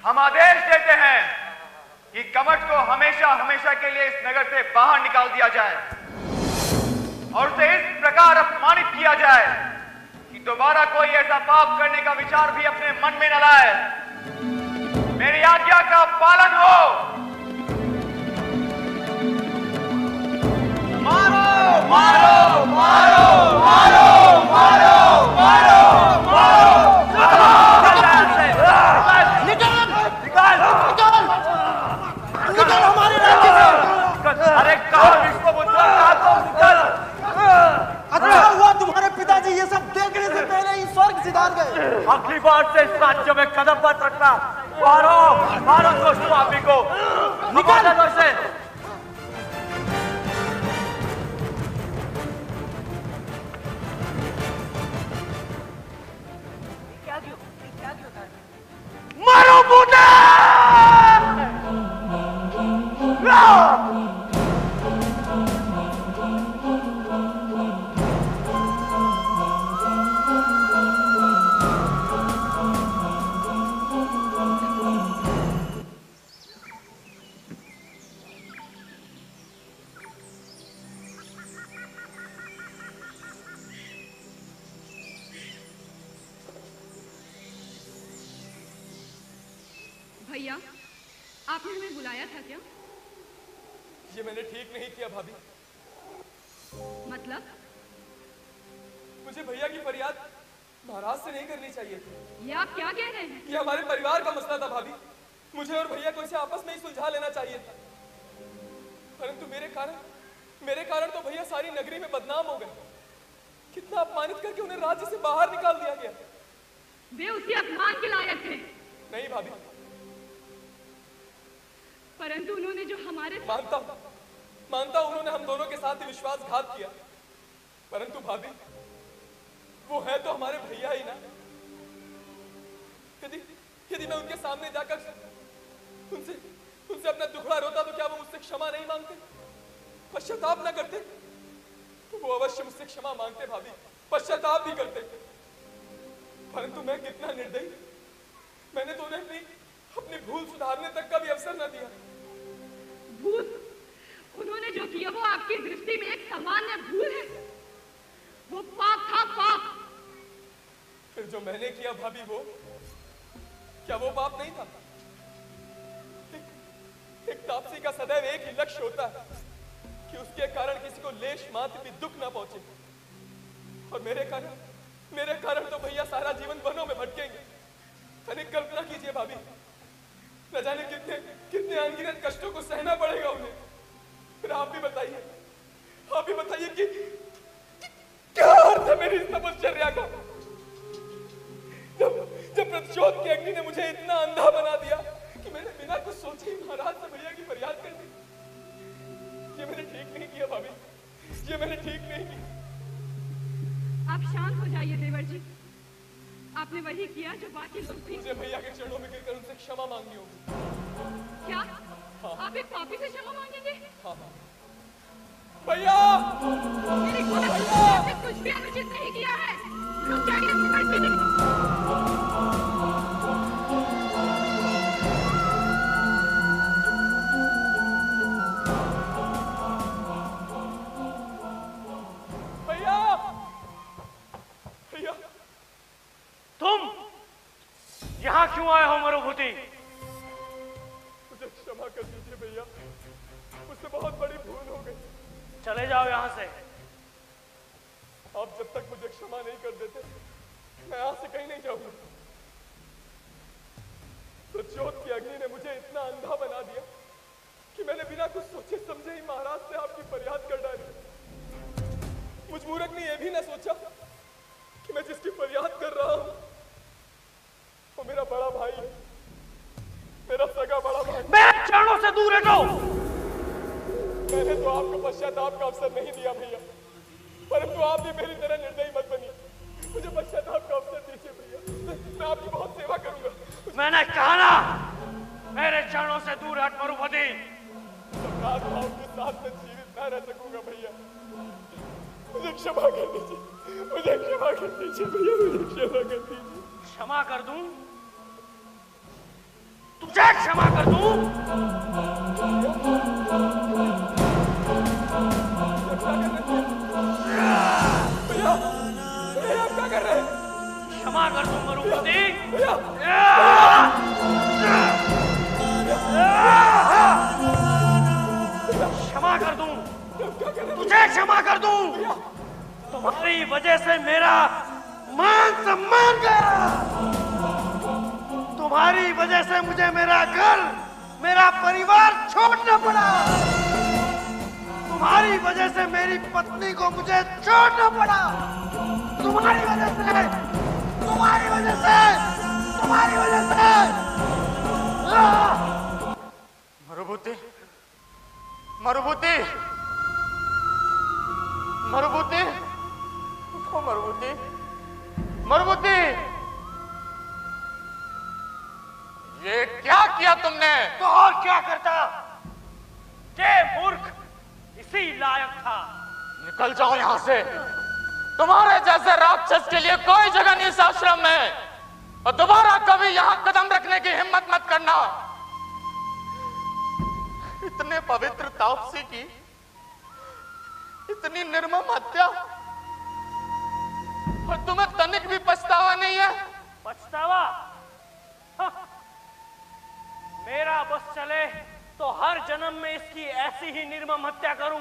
Speaker 3: हम आदेश देते हैं कि कमट को हमेशा हमेशा के लिए इस नगर से बाहर निकाल दिया जाए और उसे इस प्रकार अपमानित किया जाए कि दोबारा कोई ऐसा पाप करने का विचार भी अपने मन में न लाए। मेरी आज्ञा का पालन हो। मारो मारो मारो मारो मारो मारो मारो।
Speaker 10: हमारे राज्य से।
Speaker 3: अरे कहा विश्वबुद्ध, कहा तो निकल।
Speaker 10: अच्छा हुआ तुम्हारे पिताजी ये सब देखने से पहले ही स्वर्ग सिधार गए।
Speaker 3: अगली बार से इस राज्य में कदम मत रखना। मारो मारो दोस्तों आप ही को, निकाल इधर से। मारो बूढ़ा।
Speaker 9: भैया, आपने हमें बुलाया था क्या?
Speaker 6: ये मैंने ठीक नहीं किया भाभी।
Speaker 9: मतलब?
Speaker 6: मुझे भैया की फरियाद महाराज से नहीं करनी चाहिए थी।
Speaker 9: ये आप क्या कह रहे हैं?
Speaker 6: ये हमारे परिवार का मसला था भाभी, मुझे और भैया को इसे आपस में ही सुलझा लेना चाहिए था। परंतु मेरे कारण तो भैया सारी नगरी में बदनाम हो गए। कितना अपमानित करके उन्हें राज्य से बाहर निकाल दिया गया।
Speaker 9: वे उसी अपमान के लायक थे।
Speaker 6: नहीं भाभी,
Speaker 9: परंतु उन्होंने जो हमारे
Speaker 6: मानता हूं उन्होंने हम दोनों के साथ ही विश्वासघात किया, परंतु भाभी वो है तो हमारे भैया ही ना। यदि मैं उनके सामने जाकर उनसे अपना दुखड़ा रोता तो क्या वो मुझसे क्षमा नहीं मांगते, पश्चाताप ना करते? तो वो अवश्य मुझसे क्षमा मांगते भाभी, पश्चाताप भी करते। परंतु मैं कितना निर्दयी, मैंने तो उन्हें अपनी भूल सुधारने तक का भी अवसर न दिया।
Speaker 9: भूल? उन्होंने जो किया वो आपकी दृष्टि में एक सामान्य भूल है, वो पाप था, पाप।
Speaker 6: फिर जो मैंने किया भाभी, वो क्या वो पाप नहीं था? एक तापसी का सदैव एक ही लक्ष्य होता है कि उसके कारण किसी को लेश मात्र भी दुख ना पहुंचे, और मेरे कारण तो भैया सारा जीवन वनों में भटकेंगे। तनिक कल्पना कीजिए भाभी, न जाने कितने अनगिनत कष्टों को सहना पड़ेगा उन्हें। फिर आप भी बताइए कि क्या अर्थ है मेरी इस तपश्चर्या का, जब प्रतिशोध की अग्नि ने मुझे इतना अंधा बना दिया कि मैंने बिना कुछ सोचे ही महाराज से भैया की फरियाद कर दी। ये मैंने ठीक नहीं किया भाभी, ये मैंने ठीक नहीं किया।
Speaker 9: आप शांत हो जाइए देवर जी, आपने वही किया जो बाकी लोग भी।
Speaker 6: मुझे भैया के चरणों में गिरकर उनसे क्षमा मांगनी होगी।
Speaker 9: क्या? हाँ। आप एक पापी से क्षमा मांगेंगे?
Speaker 6: हाँ। भैया!
Speaker 9: मेरी आपने कुछ भी अनुचित नहीं किया है। रुक जाइए देवर जी।
Speaker 5: तुम यहाँ क्यों आए हो मरुभूति?
Speaker 6: मुझे क्षमा कर दीजिए भैया, मुझसे बहुत बड़ी भूल हो गई।
Speaker 5: चले जाओ यहाँ से।
Speaker 6: आप जब तक मुझे क्षमा नहीं कर देते मैं यहाँ से कहीं नहीं जाऊंगा। प्रतिशोध की अग्नि ने मुझे इतना अंधा बना दिया कि मैंने बिना कुछ सोचे समझे ही महाराज से आपकी फरियाद कर डाली। मुझ मूर्ख ने यह भी ना सोचा कि मैं जिसकी फरियाद कर रहा हूं वो मेरा बड़ा भाई है, मेरा सगा बड़ा भाई।
Speaker 5: मेरे चरणों से दूर हटो।
Speaker 6: मैंने तो आपको पश्चाताप का अवसर नहीं दिया भैया, परंतु आप भी मेरी तरह निर्दयी मत बनिए। मुझे पश्चाताप का अवसर दीजिए भैया, मैं आपकी बहुत सेवा करूंगा।
Speaker 5: मैंने कहा ना, मेरे चरणों से दूर हट मरुभूति।
Speaker 6: सम्राट भाव के साथ में जीवित न रह सकूंगा भैया, मुझे क्षमा कर दीजिए, मुझे क्षमा कर दीजिए भैया, मुझे क्षमा कर दीजिए।
Speaker 5: क्षमा कर दूं? तुझे क्षमा कर दूं?
Speaker 6: भैया, भैया आप क्या कर रहे हैं?
Speaker 5: क्षमा कर दूं मरुभूति? क्षमा कर दूं? तुझे क्षमा कर दूं? तुम्हारी वजह से मेरा मान सम्मान गया, तुम्हारी वजह से मुझे मेरा घर, मेरा परिवार छोड़ना पड़ा, तुम्हारी वजह से मेरी पत्नी को मुझे छोड़ना पड़ा, तुम्हारी वजह से, तुम्हारी वजह से, तुम्हारी वजह से।
Speaker 3: मरुभूति, मरुभूति, मरुभूति, उठो मरुभूति, मरुभूति, ये क्या किया तुमने?
Speaker 5: तो और क्या करता? ये मूर्ख इसी लायक था।
Speaker 3: निकल जाओ यहाँ से, तुम्हारे जैसे राक्षस के लिए कोई जगह नहीं इस आश्रम में, और दोबारा कभी यहाँ कदम रखने की हिम्मत मत करना। इतने पवित्र तापसी की इतनी निर्मम हत्या, और तुम्हें तनिक भी पछतावा नहीं है?
Speaker 5: पछतावा? हाँ। मेरा बस चले तो हर जन्म में इसकी ऐसी ही निर्मम हत्या करूं,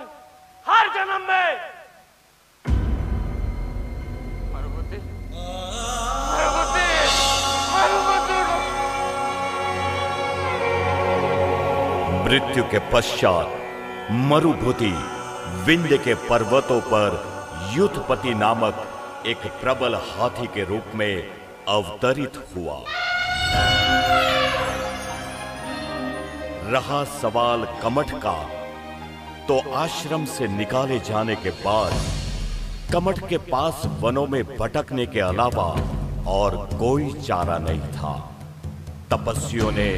Speaker 5: हर जन्म में।
Speaker 3: मरुभूति, मरुभूति, मरुभूति।
Speaker 1: मृत्यु के पश्चात मरुभूति विंध्य के पर्वतों पर युद्धपति नामक एक प्रबल हाथी के रूप में अवतरित हुआ। रहा सवाल कमठ का, तो आश्रम से निकाले जाने के बाद कमठ के पास वनों में भटकने के अलावा और कोई चारा नहीं था। तपस्वियों ने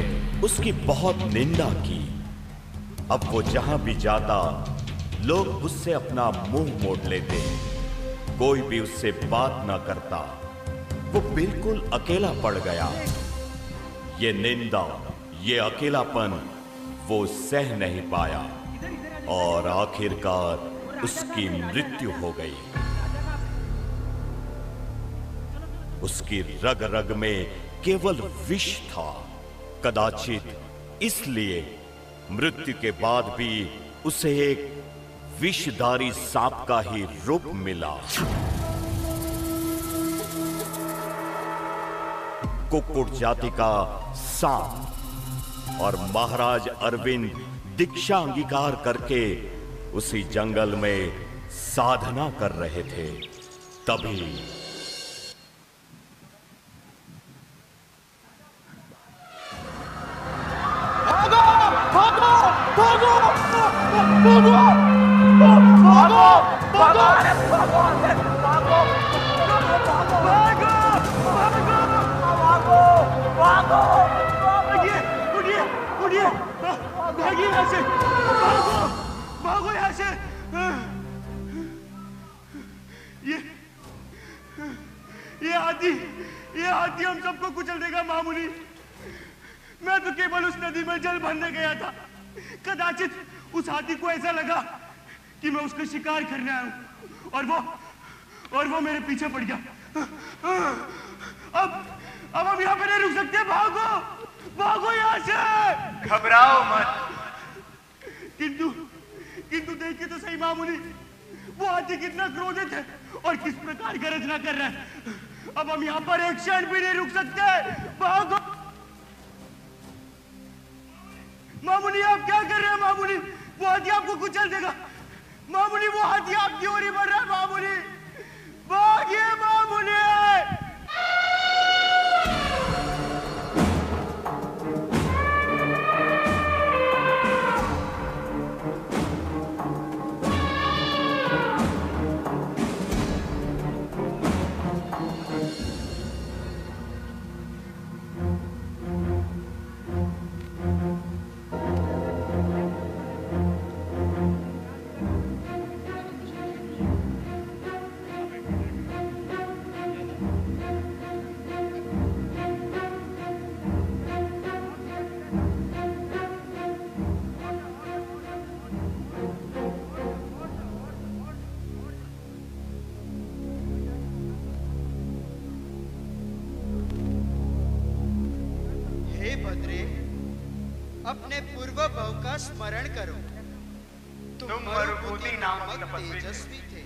Speaker 1: उसकी बहुत निंदा की। अब वो जहां भी जाता लोग उससे अपना मुंह मोड़ लेते, कोई भी उससे बात ना करता। वो बिल्कुल अकेला पड़ गया। ये निंदा, ये अकेलापन वो सह नहीं पाया और आखिरकार उसकी मृत्यु हो गई। उसकी रग रग में केवल विष था। कदाचित इसलिए मृत्यु के बाद भी उसे एक विषधारी सांप का ही रूप मिला। कुक्कुट जाति का सांप। और महाराज अरविंद दीक्षा अंगीकार करके उसी जंगल में साधना कर रहे थे। तभी
Speaker 10: भागो भागो भागो भागो भागो भागो भागिए यहाँ से, भागो भागो यहाँ से। ये हाथी हम सबको कुचल देगा महामुनि। मैं तो केवल उस नदी में जल भरने गया था। कदाचित उस हाथी को ऐसा लगा कि मैं उसका शिकार करने आया हूं और वो मेरे पीछे पड़ गया। अब हम यहाँ पे नहीं रुक सकते। भागो भागो यहाँ से।
Speaker 3: घबराओ मत।
Speaker 10: किंतु देखिए तो सही मामूली, वो हाथी कितना क्रोधित है और किस प्रकार गर्जना कर रहा है। अब हम यहाँ पर एक क्षण भी नहीं रुक सकते। भागो मामूली, आप क्या कर रहे हैं मामूली? वो हाथी आपको कुचल देगा मामूली। वो हाथी आपकी ओर ही बढ़ रहा है मामूली। भागिए मामूली। अपने पूर्व भव का स्मरण करो। तुम मरुभूति नामक तेजस्वी थे।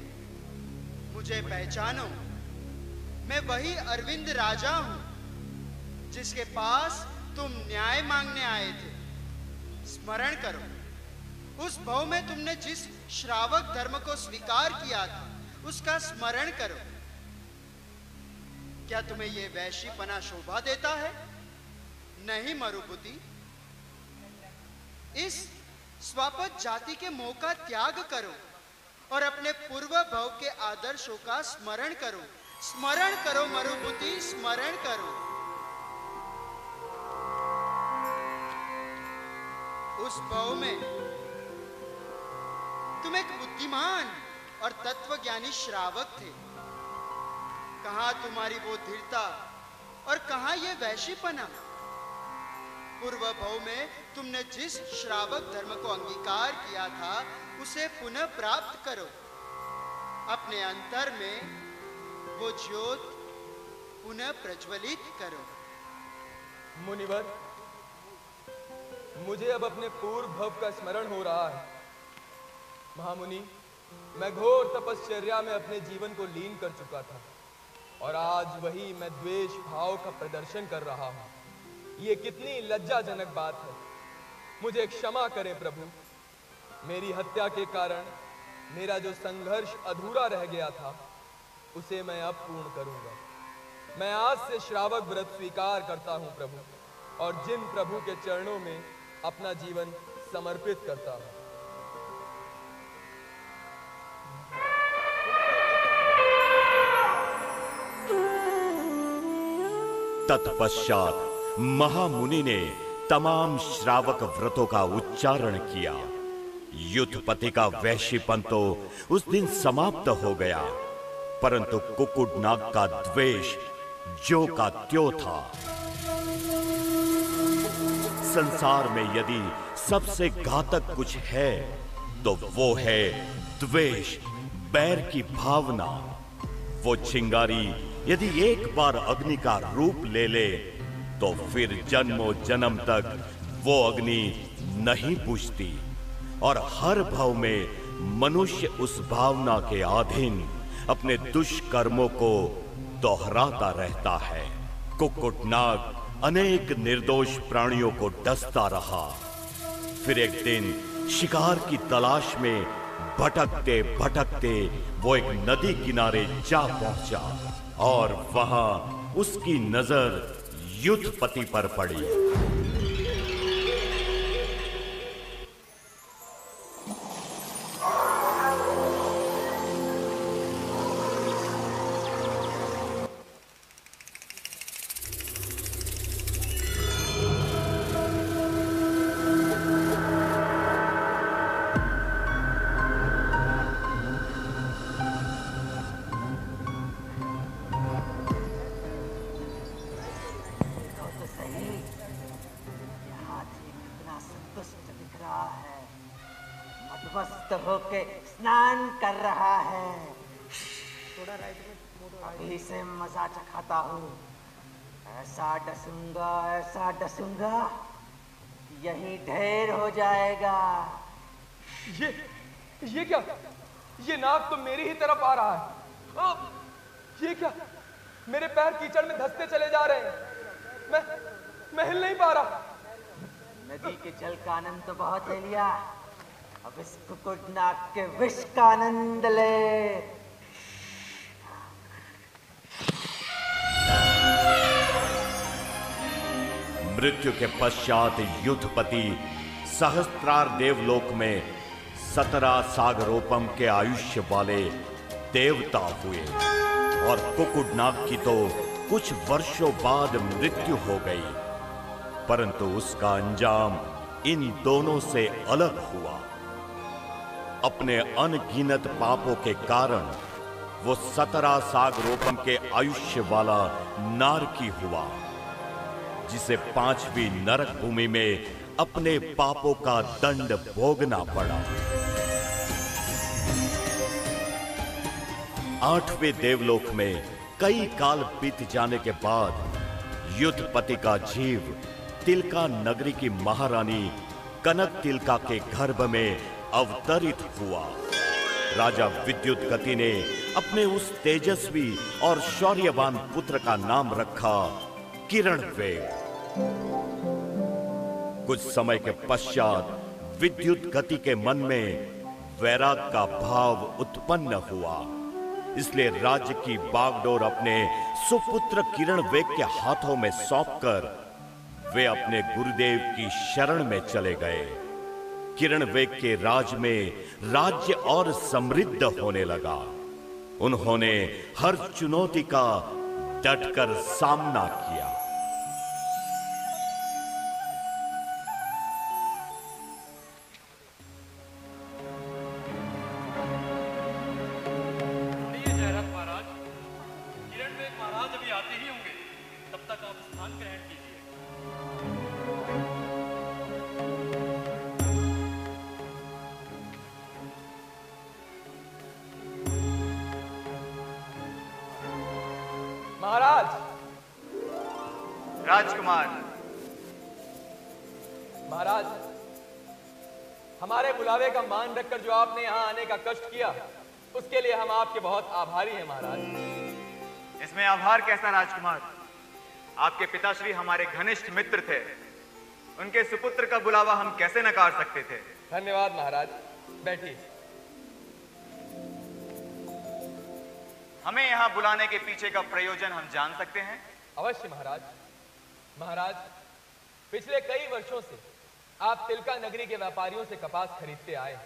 Speaker 10: मुझे पहचानो, मैं वही अरविंद राजा हूं जिसके पास तुम न्याय मांगने आए थे। स्मरण करो, उस भव में तुमने जिस श्रावक धर्म को स्वीकार किया था उसका स्मरण करो। क्या तुम्हें यह वैश्यपना शोभा देता है? नहीं मरुभूति, इस स्वापद जाति के मोह का त्याग करो और अपने पूर्व भव के आदर्शों का स्मरण करो। स्मरण करो मरुभूति, स्मरण करो। उस भव में तुम एक बुद्धिमान और तत्वज्ञानी श्रावक थे। कहां तुम्हारी वो धीरता और कहां ये वैश्यपना? पूर्व भव में तुमने जिस श्रावक धर्म को अंगीकार किया था उसे पुनः प्राप्त करो। अपने अंतर में वो ज्योत पुनः प्रज्वलित करो।
Speaker 6: मुनिवर, मुझे अब अपने पूर्व भव का स्मरण हो रहा है। महामुनि, मैं घोर तपश्चर्या में अपने जीवन को लीन कर चुका था और आज वही मैं द्वेष भाव का प्रदर्शन कर रहा हूं। ये कितनी लज्जाजनक बात है। मुझे क्षमा करें प्रभु। मेरी हत्या के कारण मेरा जो संघर्ष अधूरा रह गया था उसे मैं अब पूर्ण करूंगा। मैं आज से श्रावक व्रत स्वीकार करता हूं प्रभु, और जिन प्रभु के चरणों में अपना जीवन समर्पित करता हूं।
Speaker 1: तत्पश्चात महामुनि ने तमाम श्रावक व्रतों का उच्चारण किया। युद्धपति का वैश्यपन तो उस दिन समाप्त हो गया, परंतु कुक्कुटनाग का द्वेष ज्यों का त्यों था। संसार में यदि सबसे घातक कुछ है तो वो है द्वेष, बैर की भावना। वो चिंगारी यदि एक बार अग्नि का रूप ले ले तो फिर जन्मों जन्म तक वो अग्नि नहीं बुझती और हर भाव में मनुष्य उस भावना के अधीन अपने दुष्कर्मों को दोहराता रहता है। कुक्कुटनाग अनेक निर्दोष प्राणियों को डसता रहा। फिर एक दिन शिकार की तलाश में भटकते भटकते वो एक नदी किनारे जा पहुंचा और वहां उसकी नजर युद्धपति पर पड़ी।
Speaker 11: होके स्नान कर रहा है। अभी से मजा चखाता हूँ। ऐसा डसूंगा यही ढेर हो जाएगा।
Speaker 6: ये क्या? ये नाग तो मेरी ही तरफ आ रहा है। ये क्या? मेरे पैर कीचड़ में धंसते चले जा रहे हैं। मैं हिल नहीं पा रहा।
Speaker 11: नदी के जल का आनंद तो बहुत ले लिया, अब इस कुक्कुटनाग के विष का आनंद ले।
Speaker 1: मृत्यु के पश्चात युद्धपति सहस्त्रार देवलोक में 17 सागरोपम के आयुष्य वाले देवता हुए और कुक्कुटनाग की तो कुछ वर्षों बाद मृत्यु हो गई, परंतु उसका अंजाम इन दोनों से अलग हुआ। अपने अनगिनत पापों के कारण वो 17 सागरोपम के आयुष्य वाला नारकी हुआ, जिसे 5वीं नरक भूमि में अपने पापों का दंड भोगना पड़ा। 8वें देवलोक में कई काल बीत जाने के बाद युद्धपति का जीव तिलका नगरी की महारानी कनक तिलका के गर्भ में अवतरित हुआ। राजा विद्युतगति ने अपने उस तेजस्वी और शौर्यवान पुत्र का नाम रखा किरणवेग। कुछ समय के पश्चात विद्युतगति के मन में वैराग का भाव उत्पन्न हुआ, इसलिए राज्य की बागडोर अपने सुपुत्र किरणवेग के हाथों में सौंपकर वे अपने गुरुदेव की शरण में चले गए। किरणवेग के राज में राज्य और समृद्ध होने लगा। उन्होंने हर चुनौती का डटकर सामना किया।
Speaker 2: जयरथ महाराज, किरणवेग महाराज अभी आते ही होंगे, तब तक आप स्थान ग्रहण कीजिए।
Speaker 6: महाराज।
Speaker 3: राजकुमार।
Speaker 6: महाराज, हमारे बुलावे का मान रखकर जो आपने यहाँ आने का कष्ट किया, उसके लिए हम आपके बहुत आभारी हैं महाराज।
Speaker 3: इसमें आभार कैसा राजकुमार? आपके पिताश्री हमारे घनिष्ठ मित्र थे, उनके सुपुत्र का बुलावा हम कैसे नकार सकते थे?
Speaker 6: धन्यवाद महाराज, बैठिए।
Speaker 3: हमें यहाँ बुलाने के पीछे का प्रयोजन हम जान सकते हैं?
Speaker 6: अवश्य महाराज। महाराज, पिछले कई वर्षों से आप तिलका नगरी के व्यापारियों से कपास खरीदते आए।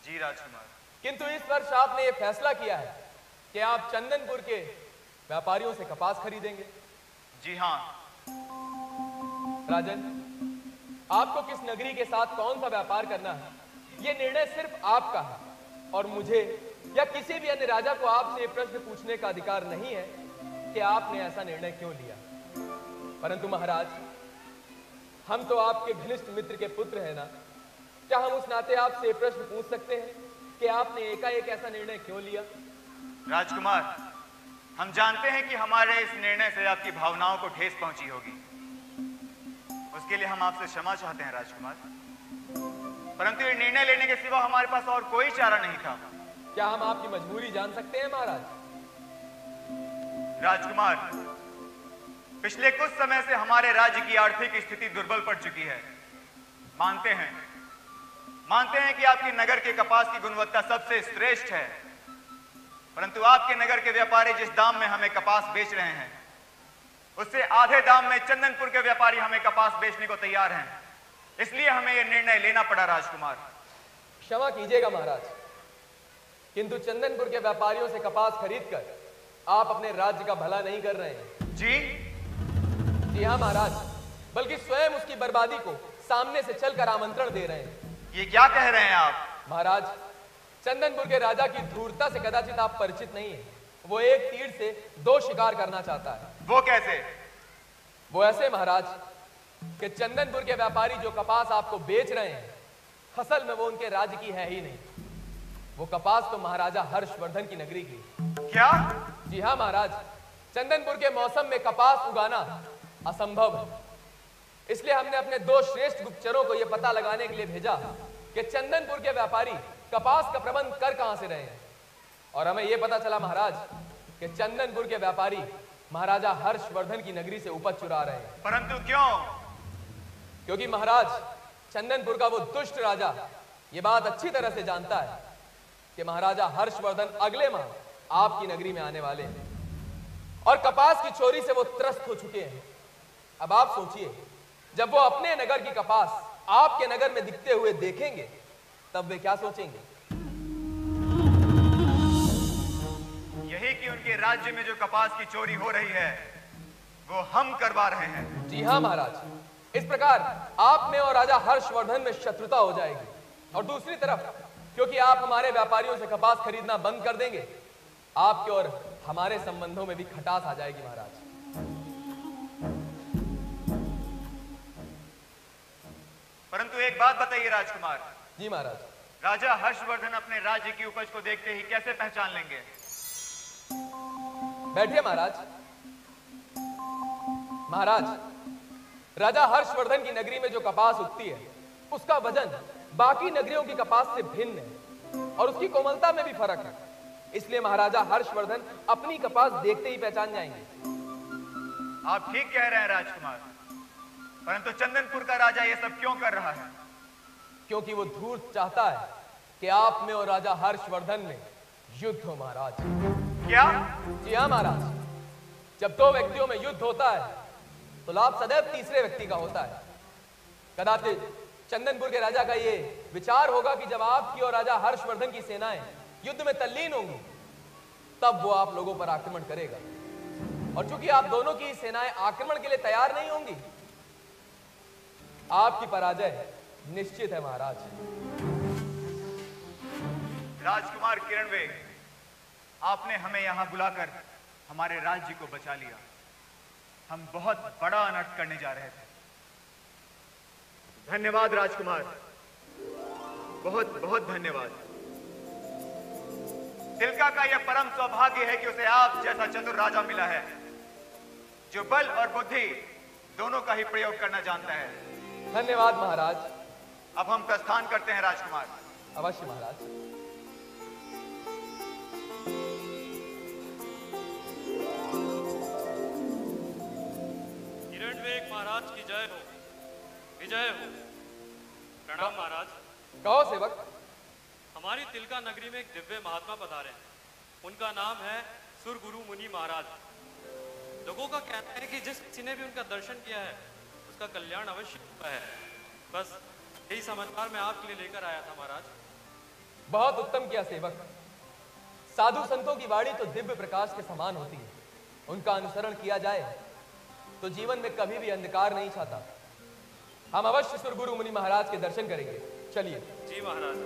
Speaker 3: जी राजकुमार।
Speaker 6: किंतु इस वर्ष आपने ये फैसला किया है कि आप चंदनपुर के व्यापारियों से कपास खरीदेंगे।
Speaker 3: जी हाँ।
Speaker 6: राजन, आपको किस नगरी के साथ कौन सा व्यापार करना है, यह निर्णय सिर्फ आपका है और मुझे या किसी भी अन्य राजा को आपसे यह प्रश्न पूछने का अधिकार नहीं है कि आपने ऐसा निर्णय क्यों लिया। परंतु महाराज, हम तो आपके घनिष्ठ मित्र के पुत्र हैं ना, क्या हम उस नाते आपसे यह प्रश्न पूछ सकते हैं कि आपने एकाएक ऐसा निर्णय क्यों लिया?
Speaker 3: राजकुमार, हम जानते हैं कि हमारे इस निर्णय से आपकी भावनाओं को ठेस पहुंची होगी। उसके लिए हम आपसे क्षमा चाहते हैं राजकुमार, परंतु ये निर्णय लेने के सिवा हमारे पास और कोई चारा नहीं था।
Speaker 6: क्या हम आपकी मजबूरी जान सकते हैं महाराज?
Speaker 3: राजकुमार, पिछले कुछ समय से हमारे राज्य की आर्थिक स्थिति दुर्बल पड़ चुकी है। मानते हैं कि आपके नगर के कपास की गुणवत्ता सबसे श्रेष्ठ है, परंतु आपके नगर के व्यापारी जिस दाम में हमें कपास बेच रहे हैं, उससे आधे दाम में चंदनपुर के व्यापारी हमें कपास बेचने को तैयार हैं। इसलिए हमें यह निर्णय लेना पड़ा राजकुमार।
Speaker 6: क्षमा कीजिएगा महाराज, किंतु चंदनपुर के व्यापारियों से कपास खरीदकर आप अपने राज्य का भला नहीं कर रहे हैं।
Speaker 3: जी
Speaker 6: हाँ महाराज, बल्कि स्वयं उसकी बर्बादी को सामने से चलकर आमंत्रण दे रहे हैं।
Speaker 3: ये क्या कह रहे हैं आप?
Speaker 6: महाराज, चंदनपुर के राजा की धूर्तता से कदाचित आप परिचित नहीं है। वो एक तीर से दो शिकार करना चाहता है।
Speaker 3: वो कैसे?
Speaker 6: वो ऐसे महाराज कि चंदनपुर के व्यापारी जो कपास आपको बेच रहे हैं, असल में वो उनके राज्य की है ही नहीं। वो कपास तो महाराजा हर्षवर्धन की नगरी की।
Speaker 3: क्या?
Speaker 6: जी हाँ महाराज, चंदनपुर के मौसम में कपास उगाना असंभव है। इसलिए हमने अपने दो श्रेष्ठ गुप्तचरों को यह पता लगाने के लिए भेजा कि चंदनपुर के व्यापारी कपास का प्रबंध कर कहां से रहे हैं। और हमें यह पता चला महाराज कि चंदनपुर के व्यापारी महाराजा हर्षवर्धन की नगरी से उपज चुरा रहे हैं।
Speaker 3: परंतु क्यों?
Speaker 6: क्योंकि महाराज, चंदनपुर का वो दुष्ट राजा ये बात अच्छी तरह से जानता है कि महाराजा हर्षवर्धन अगले माह आपकी नगरी में आने वाले हैं और कपास की चोरी से वो त्रस्त हो चुके हैं। अब आप सोचिए, जब वो अपने नगर की कपास आपके नगर में दिखते हुए देखेंगे, तब वे क्या सोचेंगे?
Speaker 3: यही कि उनके राज्य में जो कपास की चोरी हो रही है, वो हम करवा रहे हैं।
Speaker 6: जी हाँ महाराज, इस प्रकार आप में और राजा हर्षवर्धन में शत्रुता हो जाएगी। और दूसरी तरफ, क्योंकि आप हमारे व्यापारियों से कपास खरीदना बंद कर देंगे, आपके और हमारे संबंधों में भी खटास आ जाएगी महाराज।
Speaker 3: परंतु एक बात बताइए राजकुमार।
Speaker 6: जी महाराज।
Speaker 3: राजा हर्षवर्धन अपने राज्य की उपज को देखते ही कैसे पहचान लेंगे?
Speaker 6: बैठिए महाराज। महाराज, राजा हर्षवर्धन की नगरी में जो कपास उगती है, उसका वजन बाकी नगरियों की कपास से भिन्न है और उसकी कोमलता में भी फर्क है। इसलिए महाराजा हर्षवर्धन अपनी कपास देखते ही पहचान जाएंगे।
Speaker 3: आप ठीक कह रहे हैं राजकुमार, परंतु चंदनपुर का राजा यह सब क्यों कर रहा है?
Speaker 6: क्योंकि वो धूर्त चाहता है कि आप में और राजा हर्षवर्धन में युद्ध हो महाराज।
Speaker 3: क्या?
Speaker 6: जी हाँ महाराज, जब दो व्यक्तियों में युद्ध होता है तो लाभ सदैव तीसरे व्यक्ति का होता है। कदाचित चंदनपुर के राजा का ये विचार होगा कि जब आपकी और राजा हर्षवर्धन की सेनाएं युद्ध में तल्लीन होंगी, तब वो आप लोगों पर आक्रमण करेगा। और चूंकि आप दोनों की सेनाएं आक्रमण के लिए तैयार नहीं होंगी, आपकी पराजय निश्चित है महाराज।
Speaker 3: राजकुमार किरणवेग, आपने हमें यहां बुलाकर हमारे राज्य को बचा लिया। हम बहुत बड़ा अनर्थ करने जा रहे थे। धन्यवाद राजकुमार, बहुत बहुत धन्यवाद। तिलका का यह परम सौभाग्य है कि उसे आप जैसा चतुर राजा मिला है, जो बल और बुद्धि दोनों का ही प्रयोग करना जानता है।
Speaker 6: धन्यवाद महाराज।
Speaker 3: अब हम प्रस्थान करते हैं राजकुमार।
Speaker 6: अवश्य महाराज।
Speaker 2: किरणवेग महाराज की जय हो, विजय हो। प्रणाम महाराज।
Speaker 6: कहो सेवक।
Speaker 2: हमारी तिलका नगरी में एक दिव्य महात्मा पधारे हैं। उनका नाम है सुरगुरु मुनि महाराज। लोगों का कहना है कि जिस किसी ने भी उनका दर्शन किया है, उसका कल्याण अवश्य हुआ है। बस यही समाचार मैं आपके लिए लेकर आया था महाराज।
Speaker 6: बहुत उत्तम किया सेवक। साधु संतों की वाणी तो दिव्य प्रकाश के समान होती है। उनका अनुसरण किया जाए तो जीवन में कभी भी अंधकार नहीं छाता। हम अवश्य सुरगुरु मुनि महाराज के दर्शन करेंगे। चलिए।
Speaker 2: जी महाराज।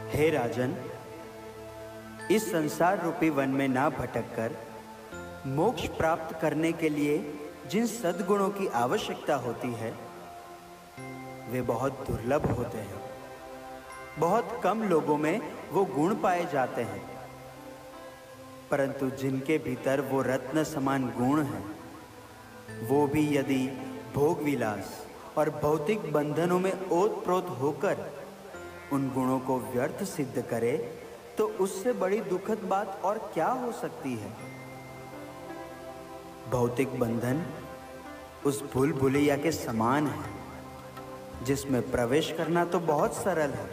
Speaker 12: हे राजन, इस संसार रूपी वन में ना भटककर मोक्ष प्राप्त करने के लिए जिन सद्गुणों की आवश्यकता होती है वे बहुत दुर्लभ होते हैं। बहुत कम लोगों में वो गुण पाए जाते हैं, परंतु जिनके भीतर वो रत्न समान गुण हैं, वो भी यदि भोग विलास और भौतिक बंधनों में ओतप्रोत होकर उन गुणों को व्यर्थ सिद्ध करे तो उससे बड़ी दुखद बात और क्या हो सकती है। भौतिक बंधन उस भूल भुलैया के समान है जिसमें प्रवेश करना तो बहुत सरल है,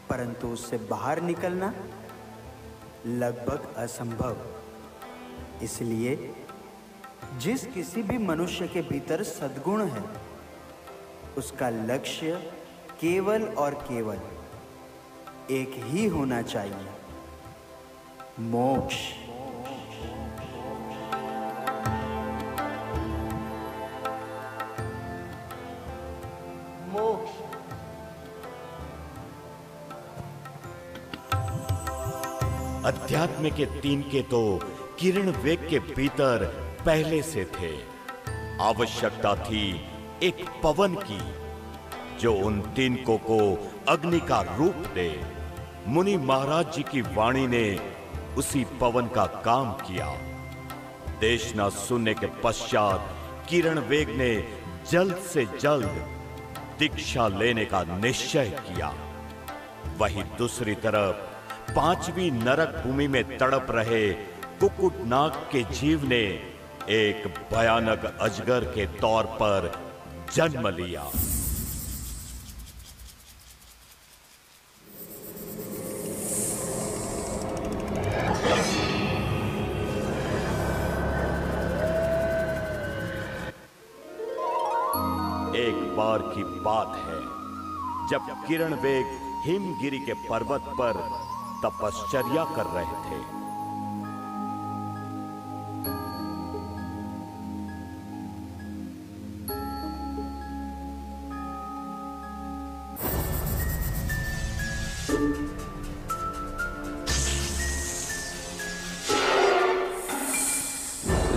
Speaker 12: परंतु उससे बाहर निकलना लगभग असंभव। इसलिए जिस किसी भी मनुष्य के भीतर सद्गुण है उसका लक्ष्य केवल और केवल एक ही होना चाहिए, मोक्ष।
Speaker 6: मोक्ष।
Speaker 1: अध्यात्म के तीन के तो किरण वेग के भीतर पहले से थे। आवश्यकता थी एक पवन की जो उन तिनकों को अग्नि का रूप दे। मुनि महाराज जी की वाणी ने उसी पवन का काम किया। देश न सुनने के पश्चात किरण वेग ने जल्द से जल्द दीक्षा लेने का निश्चय किया। वहीं दूसरी तरफ पांचवी नरक भूमि में तड़प रहे कुक्कुटनाग के जीव ने एक भयानक अजगर के तौर पर जन्म लिया। एक बार की बात है जब किरण वेग हिमगिरी के पर्वत पर तपश्चर्या कर रहे थे।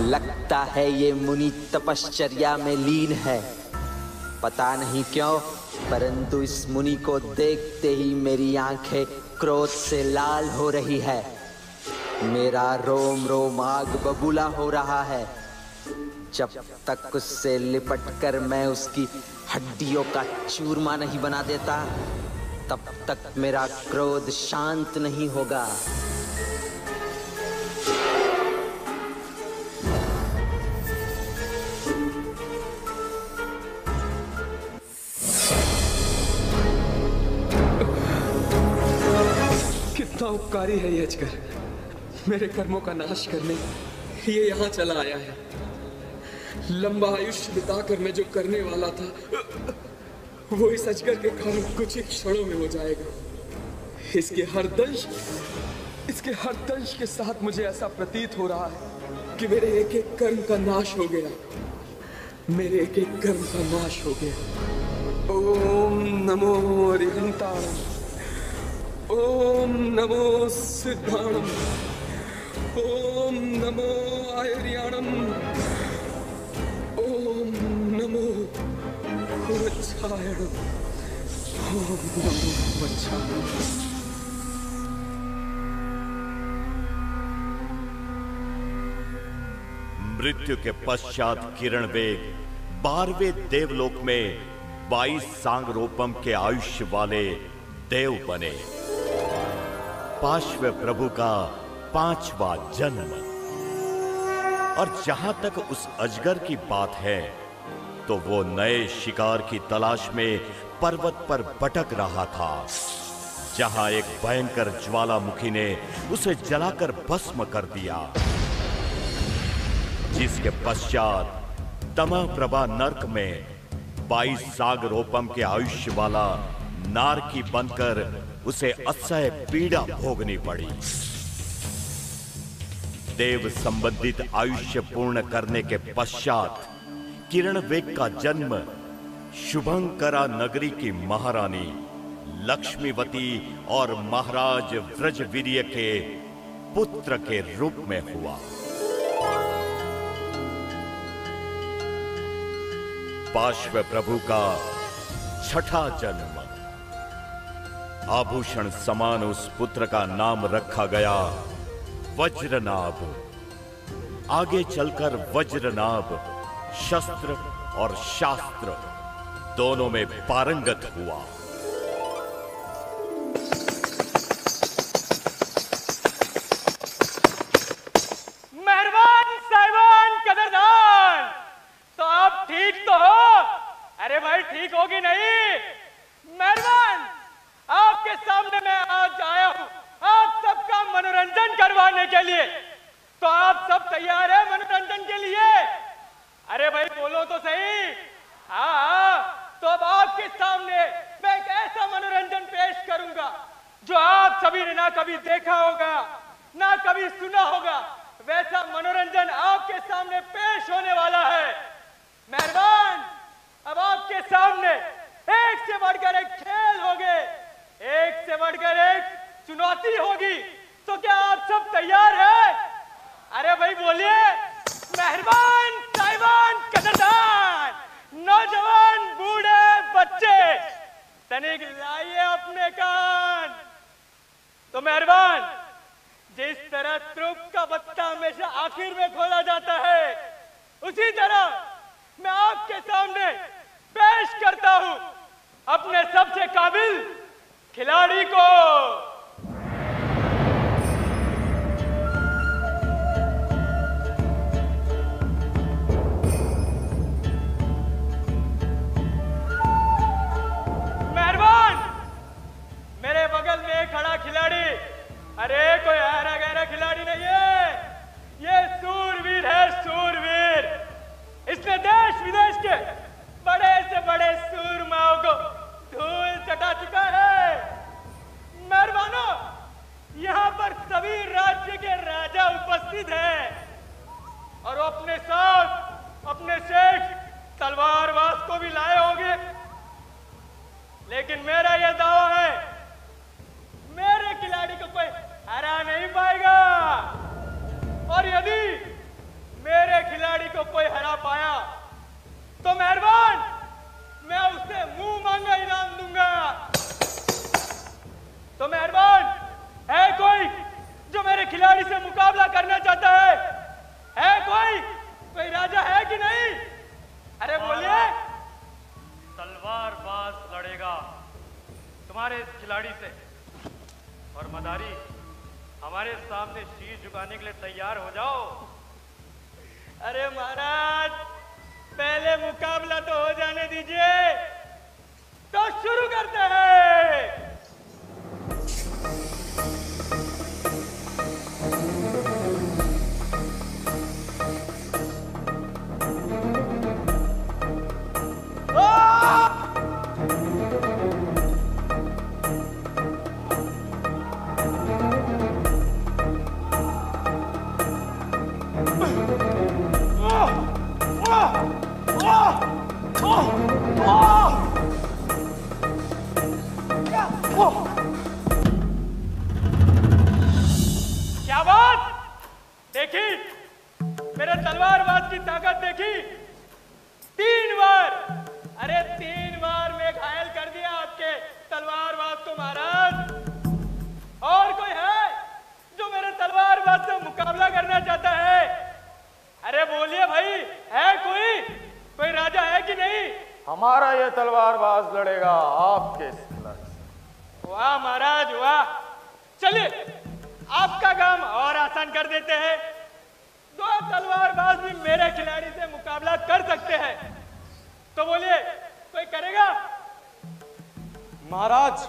Speaker 11: लगता है ये मुनि तपश्चर्या में लीन है। पता नहीं क्यों, परंतु इस मुनि को देखते ही मेरी आंखें क्रोध से लाल हो रही है। मेरा रोम रोम आग बबूला हो रहा है। जब तक उससे लिपट कर मैं उसकी हड्डियों का चूरमा नहीं बना देता, तब तक मेरा क्रोध शांत नहीं होगा।
Speaker 6: कितना उपकारी है ये अजगर। मेरे कर्मों का नाश करने ये यहाँ चला आया है। लंबा आयुष्य बिताकर मैं जो करने वाला था वो इस अजगर के कारण कुछ ही क्षणों में हो जाएगा। इसके हर दंश के साथ मुझे ऐसा प्रतीत हो रहा है कि मेरे एक एक कर्म का नाश हो गया। मेरे एक एक कर्म का नाश हो गया। ओम नमो अरिहंताणम, ओम नमो सिद्धाणम, ओम नमो आयर्याणम, ओम नमो वज्रायणम, ओम नमो वज्रायणम।
Speaker 1: मृत्यु के पश्चात किरण वेग 12वें देवलोक में 22 सांगरोपम के आयुष्य वाले देव बने। पार्श्व प्रभु का 5वां जन्म। और जहां तक उस अजगर की बात है तो वो नए शिकार की तलाश में पर्वत पर भटक रहा था, जहां एक भयंकर ज्वालामुखी ने उसे जलाकर भस्म कर दिया, जिसके पश्चात तमःप्रभा नर्क में 22 सागरोपम के आयुष्य वाला नारकी बनकर उसे असह्य पीड़ा भोगनी पड़ी। देव संबंधित आयुष्य पूर्ण करने के पश्चात किरण वेग का जन्म शुभंकरा नगरी की महारानी लक्ष्मीवती और महाराज व्रजवीर्य के पुत्र के रूप में हुआ। पार्श्व प्रभु का 6ठा जन्म। आभूषण समान उस पुत्र का नाम रखा गया वज्रनाभ। आगे चलकर वज्रनाभ शस्त्र और शास्त्र दोनों में पारंगत हुआ।
Speaker 5: मेहरबान साहिबान कदरदान, तो आप ठीक तो हो? अरे भाई ठीक होगी नहीं? मेहरबान, आपके सामने मैं आज आया हूं आप सबका मनोरंजन करवाने के लिए। तो आप सब तैयार हैं मनोरंजन के लिए? अरे भाई बोलो तो सही। हाँ, तो अब आपके सामने मैं एक ऐसा मनोरंजन पेश करूंगा जो आप सभी ने ना कभी देखा होगा ना कभी सुना होगा। वैसा मनोरंजन आपके सामने पेश होने वाला है। मेहरबान, अब आपके सामने एक से बढ़कर एक खेल होंगे, एक से बढ़कर एक चुनौती होगी। तो क्या आप सब तैयार हैं? अरे भाई बोलिए। मेहरबान साहिबान कदरदान, नौजवान बूढ़े बच्चे, तनिक लाइए अपने कान। तो मेहरबान, जिस तरह त्रुप का बत्ता हमेशा आखिर में खोला जाता है, उसी तरह मैं आपके सामने पेश करता हूं अपने सबसे काबिल खिलाड़ी को। मेहरबान, मेरे बगल में खड़ा खिलाड़ी, अरे कोई हरा गहरा खिलाड़ी नहीं है, ये सूरवीर है, सूरवीर। इसने देश विदेश के बड़े से बड़े सूरमाओं को धूल चटा चुका है। मेहरबानों, यहाँ पर सभी राज्य के राजा उपस्थित हैं और अपने साथ अपने शेष तलवारबाज को भी लाए होंगे। लेकिन मेरा यह दावा है, मेरे खिलाड़ी को कोई हरा नहीं पाएगा। और यदि मेरे खिलाड़ी को कोई हरा पाया तो मेहरबान, मैं उसे मुंह मांगा इनाम दूंगा। तो मेहरबान, है कोई जो मेरे खिलाड़ी से मुकाबला करना चाहता है? है कोई राजा है कि नहीं? अरे बोलिए।
Speaker 2: तलवारबाज लड़ेगा तुम्हारे इस खिलाड़ी से, और मदारी हमारे सामने शीश झुकाने के लिए तैयार हो जाओ।
Speaker 5: अरे महाराज, पहले मुकाबला तो हो जाने दीजिए, तो शुरू करते हैं। क्या बात देखी? मेरे तलवारबाज की ताकत देखी? 3 बार, अरे 3 बार में घायल कर दिया आपके तलवारबाज को महाराज। और कोई है जो मेरे तलवारबाज से मुकाबला करना चाहता है? अरे बोलिए भाई, है कोई राजा है कि नहीं?
Speaker 13: हमारा ये तलवारबाज लड़ेगा आपके खिलाड़ी से।
Speaker 5: वाह महाराज वाह। चलिए आपका काम और आसान कर देते हैं। 2 तलवारबाज भी मेरे खिलाड़ी से मुकाबला कर सकते हैं, तो बोलिए कोई करेगा?
Speaker 6: महाराज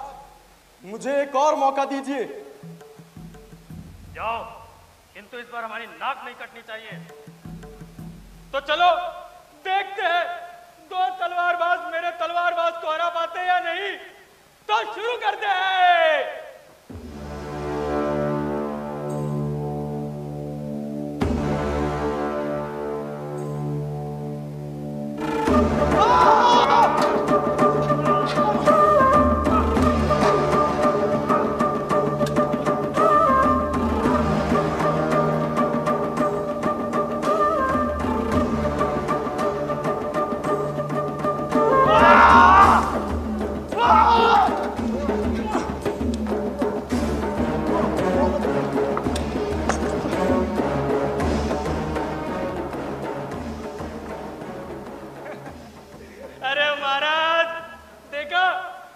Speaker 6: मुझे एक और मौका दीजिए।
Speaker 5: जाओ, किंतु इस बार हमारी नाक नहीं कटनी चाहिए। तो चलो देखते हैं 2 तलवारबाज मेरे तलवारबाज को हरा पाते हैं या नहीं। तो शुरू करते हैं।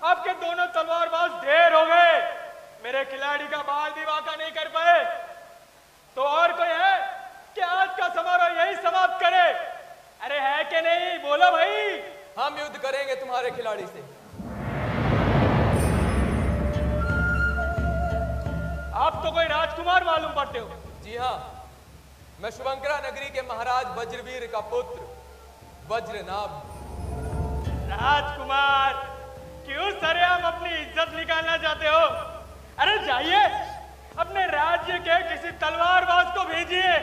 Speaker 5: आपके दोनों तलवारबाज ढेर हो गए, मेरे खिलाड़ी का बाल भी वाका नहीं कर पाए। तो और कोई है कि आज का समारोह यही समाप्त करे? अरे है कि नहीं, बोलो भाई।
Speaker 6: हम युद्ध करेंगे तुम्हारे खिलाड़ी से।
Speaker 5: आप तो कोई राजकुमार मालूम पड़ते हो।
Speaker 6: जी हाँ, मैं शुभंकरा नगरी के महाराज वज्रवीर का पुत्र वज्रनाभ।
Speaker 5: राजकुमार, क्यों सरेआम अपनी इज्जत निकालना चाहते हो? अरे जाइए, अपने राज्य के किसी तलवारबाज को भेजिए।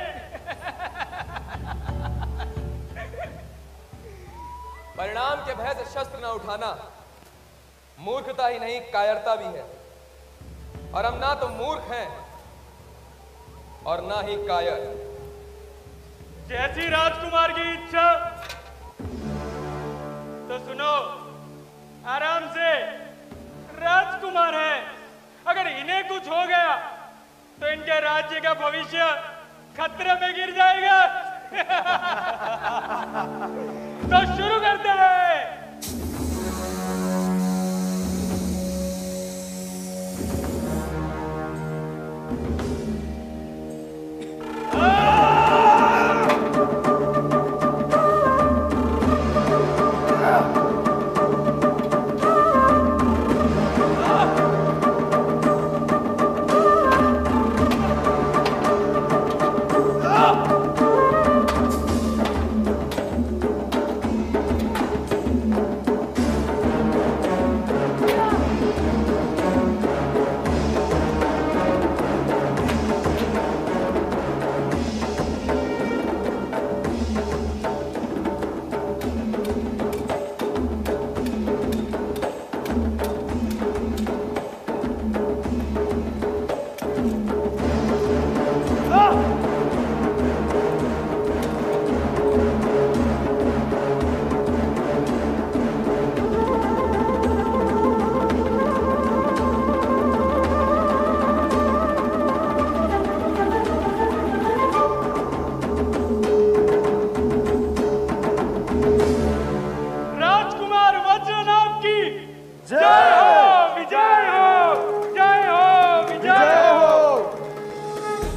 Speaker 6: परिणाम के भय से शस्त्र न उठाना मूर्खता ही नहीं, कायरता भी है। और हम ना तो मूर्ख हैं और ना ही कायर।
Speaker 5: जैसी राजकुमार की इच्छा। तो सुनो, आराम से, राजकुमार है, अगर इन्हें कुछ हो गया तो इनके राज्य का भविष्य खतरे में गिर जाएगा। तो शुरू करते हैं।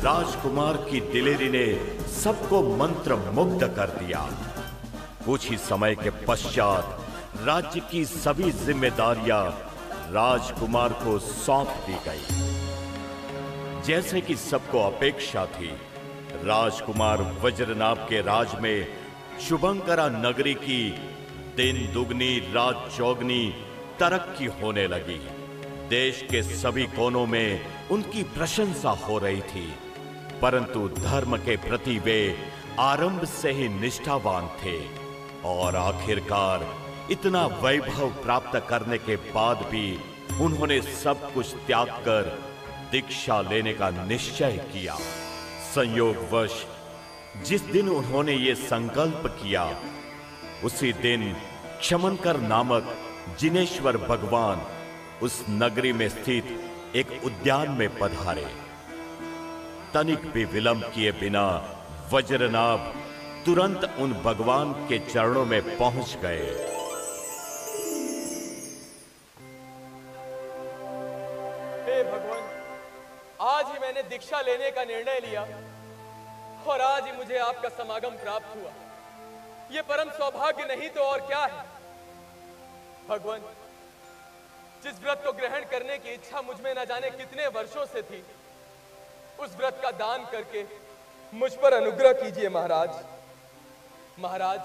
Speaker 1: राजकुमार की दिलेरी ने सबको मंत्र मुग्ध कर दिया। कुछ ही समय के पश्चात राज्य की सभी जिम्मेदारियां राजकुमार को सौंप दी गई। जैसे कि सबको अपेक्षा थी, राजकुमार वज्रनाभ के राज में शुभंकरा नगरी की दिन दुगनी रात चौगनी तरक्की होने लगी। देश के सभी कोनों में उनकी प्रशंसा हो रही थी, परंतु धर्म के प्रति वे आरंभ से ही निष्ठावान थे और आखिरकार इतना वैभव प्राप्त करने के बाद भी उन्होंने सब कुछ त्याग कर दीक्षा लेने का निश्चय किया। संयोगवश जिस दिन उन्होंने ये संकल्प किया, उसी दिन क्षमनकर नामक जिनेश्वर भगवान उस नगरी में स्थित एक उद्यान में पधारे। तनिक भी विलंब किए बिना वज्रनाभ तुरंत उन भगवान के चरणों में पहुंच गए।
Speaker 6: का निर्णय लिया और आज ही मुझे आपका समागम प्राप्त हुआ। यह परम सौभाग्य नहीं तो और क्या है। भगवान, जिस व्रत को ग्रहण करने की इच्छा मुझ में न जाने कितने वर्षों से थी, उस व्रत का दान करके मुझ पर अनुग्रह कीजिए महाराज। महाराज,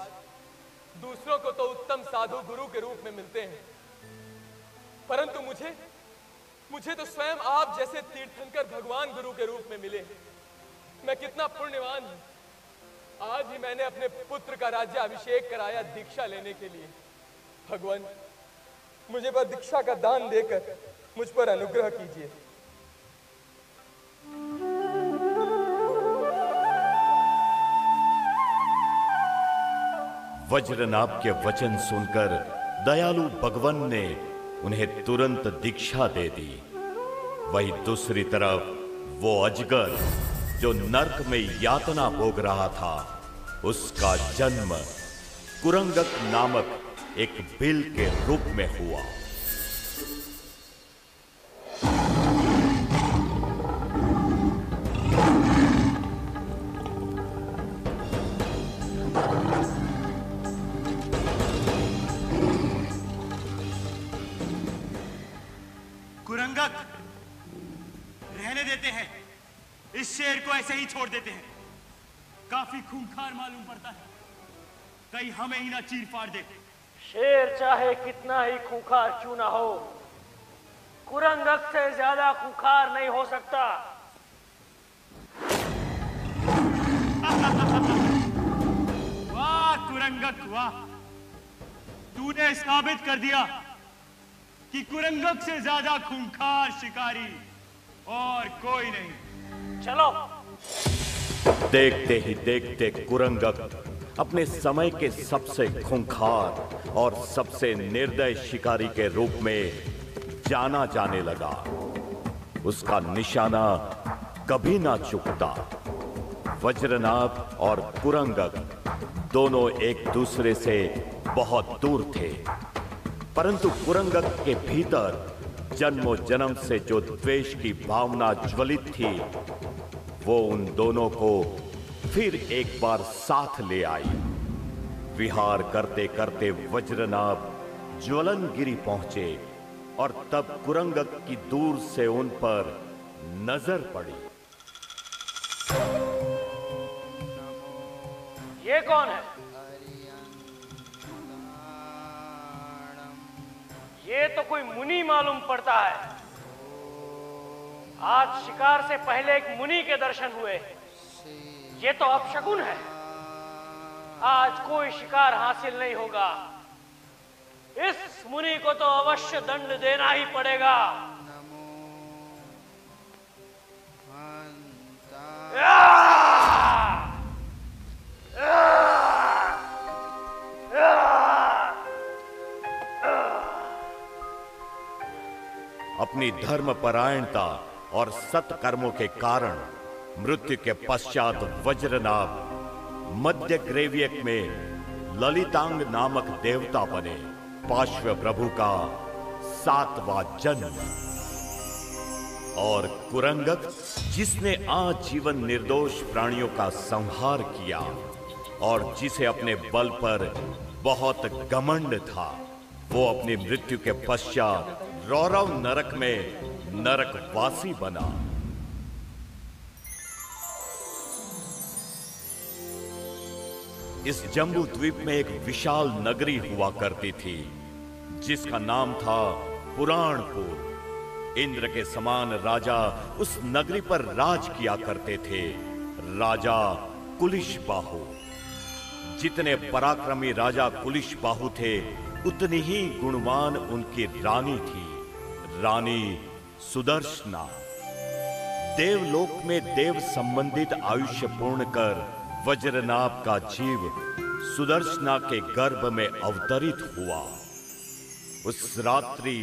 Speaker 6: दूसरों को तो उत्तम साधु गुरु के रूप में मिलते हैं, परंतु मुझे तो स्वयं आप जैसे तीर्थंकर भगवान गुरु के रूप में मिले हैं। मैं कितना पुण्यवान हूं। आज ही मैंने अपने पुत्र का राज्याभिषेक कराया दीक्षा लेने के लिए। भगवान, मुझे पर दीक्षा का दान देकर मुझ पर अनुग्रह कीजिए।
Speaker 1: वज्रनाभ के वचन सुनकर दयालु भगवान ने उन्हें तुरंत दीक्षा दे दी। वहीं दूसरी तरफ वो अजगर जो नरक में यातना भोग रहा था, उसका जन्म कुरंगक नामक एक बिल के रूप में हुआ।
Speaker 13: कुरंगक, रहने देते हैं, इस शेर को ऐसे ही छोड़ देते हैं। काफी खूंखार मालूम पड़ता है, कहीं हमें ही ना चीर फाड़ दे।
Speaker 5: शेर चाहे कितना ही खूंखार क्यों ना हो, कुरंगक से ज्यादा खूंखार नहीं हो सकता।
Speaker 13: वाह कुरंगक वाह, तूने साबित कर दिया कि कुरंगक से ज्यादा खूंखार शिकारी और कोई नहीं।
Speaker 5: चलो।
Speaker 1: देखते ही देखते कुरंगक अपने समय के सबसे खूंखार और सबसे निर्दय शिकारी के रूप में जाना जाने लगा। उसका निशाना कभी ना चूकता। वज्रनाभ और कुरंगक दोनों एक दूसरे से बहुत दूर थे, परंतु कुरंगक के भीतर जन्मों जन्म से जो द्वेष की भावना ज्वलित थी, वो उन दोनों को फिर एक बार साथ ले आई। विहार करते करते वज्रनाभ ज्वलनगिरी पहुंचे और तब कुरंगक की दूर से उन पर नजर पड़ी।
Speaker 5: ये कौन है? ये तो कोई मुनि मालूम पड़ता है। आज शिकार से पहले एक मुनि के दर्शन हुए। ये तो अपशकुन है। आज कोई शिकार हासिल नहीं होगा। इस मुनि को तो अवश्य दंड देना ही पड़ेगा।
Speaker 1: अपनी धर्मपरायणता और सत्कर्मों के कारण मृत्यु के पश्चात वज्रनाभ मध्य ग्रेवियक में ललितांग नामक देवता बने। पार्श्व प्रभु का 7वां जन्म। और कुरंगक, जिसने आजीवन निर्दोष प्राणियों का संहार किया और जिसे अपने बल पर बहुत घमंड था, वो अपनी मृत्यु के पश्चात रौरव नरक में नरकवासी बना। इस जम्बू द्वीप में एक विशाल नगरी हुआ करती थी, जिसका नाम था पुराणपुर। इंद्र के समान राजा उस नगरी पर राज किया करते थे। राजा कुलिशबाहु। जितने पराक्रमी राजा कुलिशबाहु थे, उतनी ही गुणवान उनकी रानी थी, रानी सुदर्शना। देवलोक में देव संबंधित आयुष्य पूर्ण कर वज्रनाभ का जीव सुदर्शना के गर्भ में अवतरित हुआ। उस रात्रि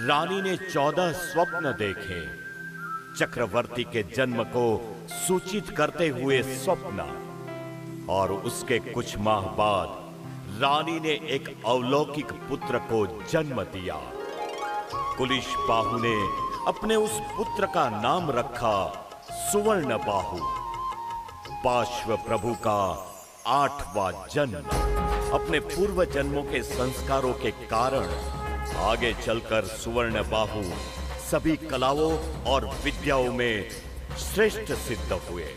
Speaker 1: रानी ने 14 स्वप्न देखे। चक्रवर्ती के जन्म को सूचित करते हुए स्वप्न, और उसके कुछ माह बाद रानी ने एक अलौकिक पुत्र को जन्म दिया। कुलिशबाहु ने अपने उस पुत्र का नाम रखा सुवर्ण बाहु, पार्श्व प्रभु का 8वां जन्म। अपने पूर्व जन्मों के संस्कारों के कारण आगे चलकर सुवर्ण बाहु सभी कलाओं और विद्याओं में श्रेष्ठ सिद्ध हुए।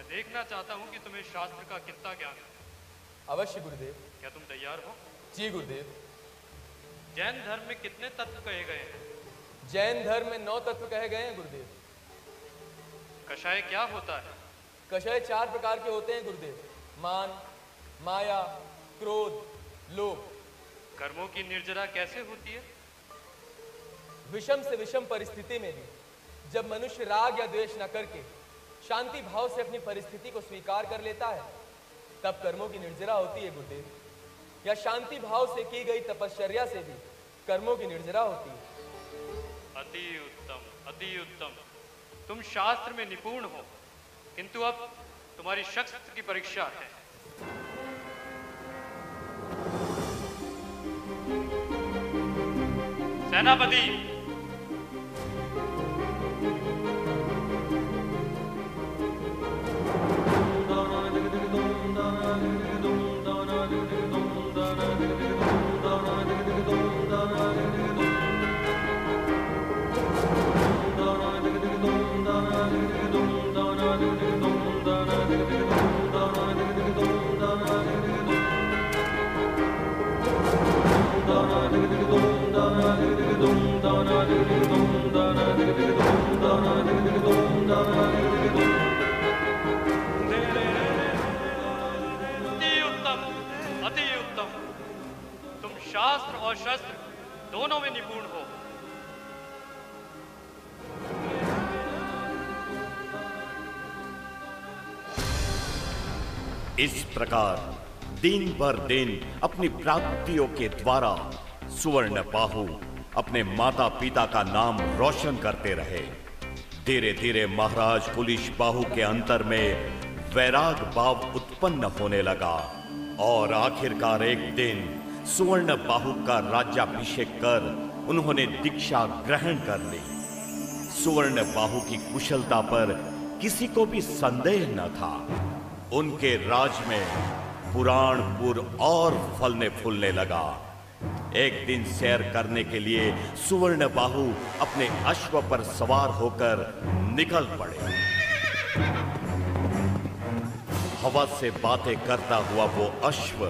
Speaker 2: देखना चाहता हूं कि तुम्हें शास्त्र का कितना ज्ञान है।
Speaker 6: अवश्य गुरुदेव।
Speaker 2: क्या तुम तैयार हो?
Speaker 6: जी गुरुदेव।
Speaker 2: जैन धर्म में कितने तत्व कहे गए हैं?
Speaker 6: जैन धर्म में 9 तत्व कहे गए हैं गुरुदेव।
Speaker 2: कषाय क्या होता है?
Speaker 6: कषाय 4 प्रकार के होते हैं गुरुदेव। मान, माया, क्रोध, लोभ।
Speaker 2: कर्मों की निर्जरा कैसे होती है?
Speaker 6: विषम से विषम परिस्थिति में भी जब मनुष्य राग या द्वेष न करके शांति भाव से अपनी परिस्थिति को स्वीकार कर लेता है, तब कर्मों की निर्जरा होती है गुरुदेव। या शांति भाव से की गई तपश्चर्या से भी कर्मों की निर्जरा होती है।
Speaker 2: अति उत्तम, अति उत्तम। तुम शास्त्र में निपुण हो, किंतु अब तुम्हारी शक्ति की परीक्षा है। सेनापति, शास्त्र और शस्त्र दोनों में निपुण हो।
Speaker 1: इस प्रकार दिन भर दिन अपनी प्राप्तियों के द्वारा सुवर्ण बाहु अपने माता पिता का नाम रोशन करते रहे। धीरे धीरे महाराज कुलिश बाहु के अंतर में वैराग भाव उत्पन्न होने लगा और आखिरकार एक दिन सुवर्ण बाहु का राज्याभिषेक कर उन्होंने दीक्षा ग्रहण कर ली। सुवर्ण बाहु की कुशलता पर किसी को भी संदेह न था। उनके राज में पुराणपुर और फलने फूलने लगा। एक दिन सैर करने के लिए सुवर्ण बाहु अपने अश्व पर सवार होकर निकल पड़े। हवा से बातें करता हुआ वो अश्व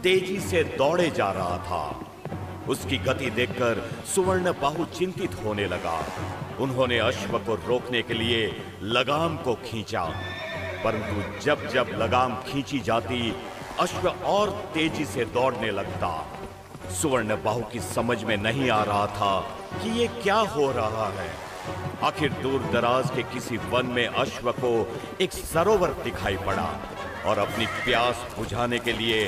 Speaker 1: तेजी से दौड़े जा रहा था। उसकी गति देखकर सुवर्ण बाहु चिंतित होने लगा। उन्होंने अश्व को रोकने के लिए लगाम को खींचा, परंतु जब जब लगाम खींची जाती अश्व और तेजी से दौड़ने लगता। सुवर्ण बाहु की समझ में नहीं आ रहा था कि ये क्या हो रहा है। आखिर दूर दराज के किसी वन में अश्व को एक सरोवर दिखाई पड़ा और अपनी प्यास बुझाने के लिए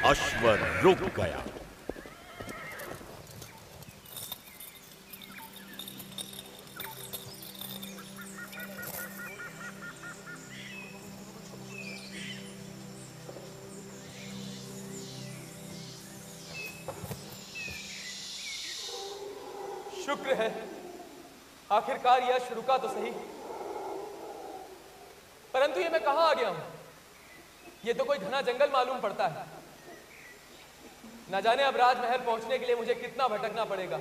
Speaker 1: अश्व रुक गया।
Speaker 6: शुक्र है आखिरकार यश रुका तो सही, परंतु ये मैं कहां आ गया हूं? ये तो कोई घना जंगल मालूम पड़ता है। न जाने अब राजमहल पहुंचने के लिए मुझे कितना भटकना पड़ेगा।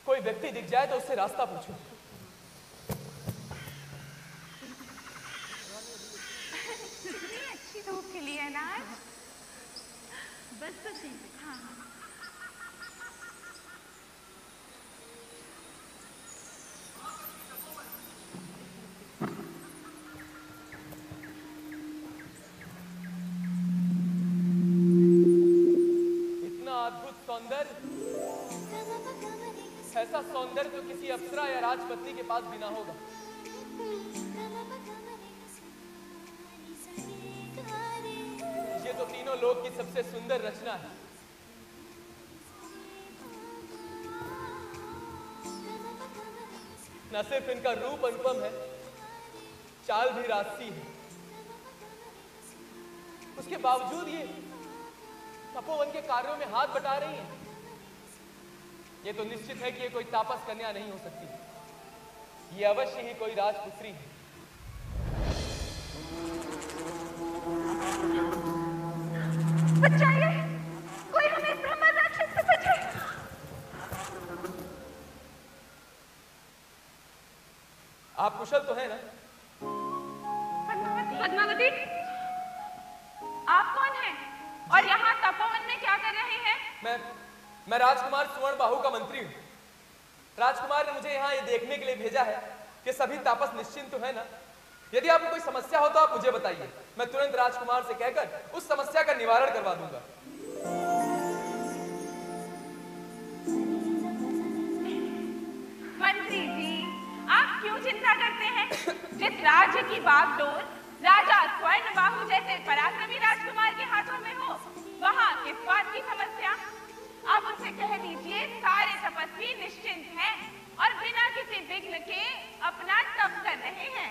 Speaker 6: कोई व्यक्ति दिख जाए तो उससे रास्ता पूछूं।
Speaker 7: कितनी अच्छी धूप खिली है ना आज।
Speaker 9: बस हाँ।
Speaker 6: किसी अप्सरा या राजपत्नी के पास भी ना होगा। ये तो तीनों लोक की सबसे सुंदर रचना है। न सिर्फ इनका रूप अनुपम है, चाल भी राजसी है, उसके बावजूद ये तपोवन के कार्यों में हाथ बटा रही हैं। ये तो निश्चित है कि ये कोई तापस कन्या नहीं हो सकती, ये अवश्य ही कोई राजपुत्री है।
Speaker 9: बचाइए, कोई हमें इस ब्रह्मा राक्षस से बचाए।
Speaker 6: आप कुशल तो है ना?
Speaker 9: पद्मावती, आप कौन हैं? और यहाँ तपोवन में क्या कर रहे हैं?
Speaker 6: मैं राजकुमार सुवर्ण बाहु का मंत्री हूँ। राजकुमार ने मुझे यहाँ ये देखने के लिए भेजा है कि सभी तापस निश्चिंत तो है ना। यदि आपको कोई समस्या हो तो आप मुझे बताइए, मैं तुरंत राजकुमार से कहकर उस समस्या का निवारण करवा दूंगा।
Speaker 9: मंत्री जी, आप क्यों चिंता करते हैं? जिस राज्य की बागडोर राजा स्वर्ण बाहु जैसे पराक्रमी राजकुमार के हाथों में हो, वहाँ किस बात की समस्या? आप उनसे कह दीजिए सारे तपस्वी निश्चिंत हैं और बिना किसी विघ्न के अपना तप कर रहे हैं।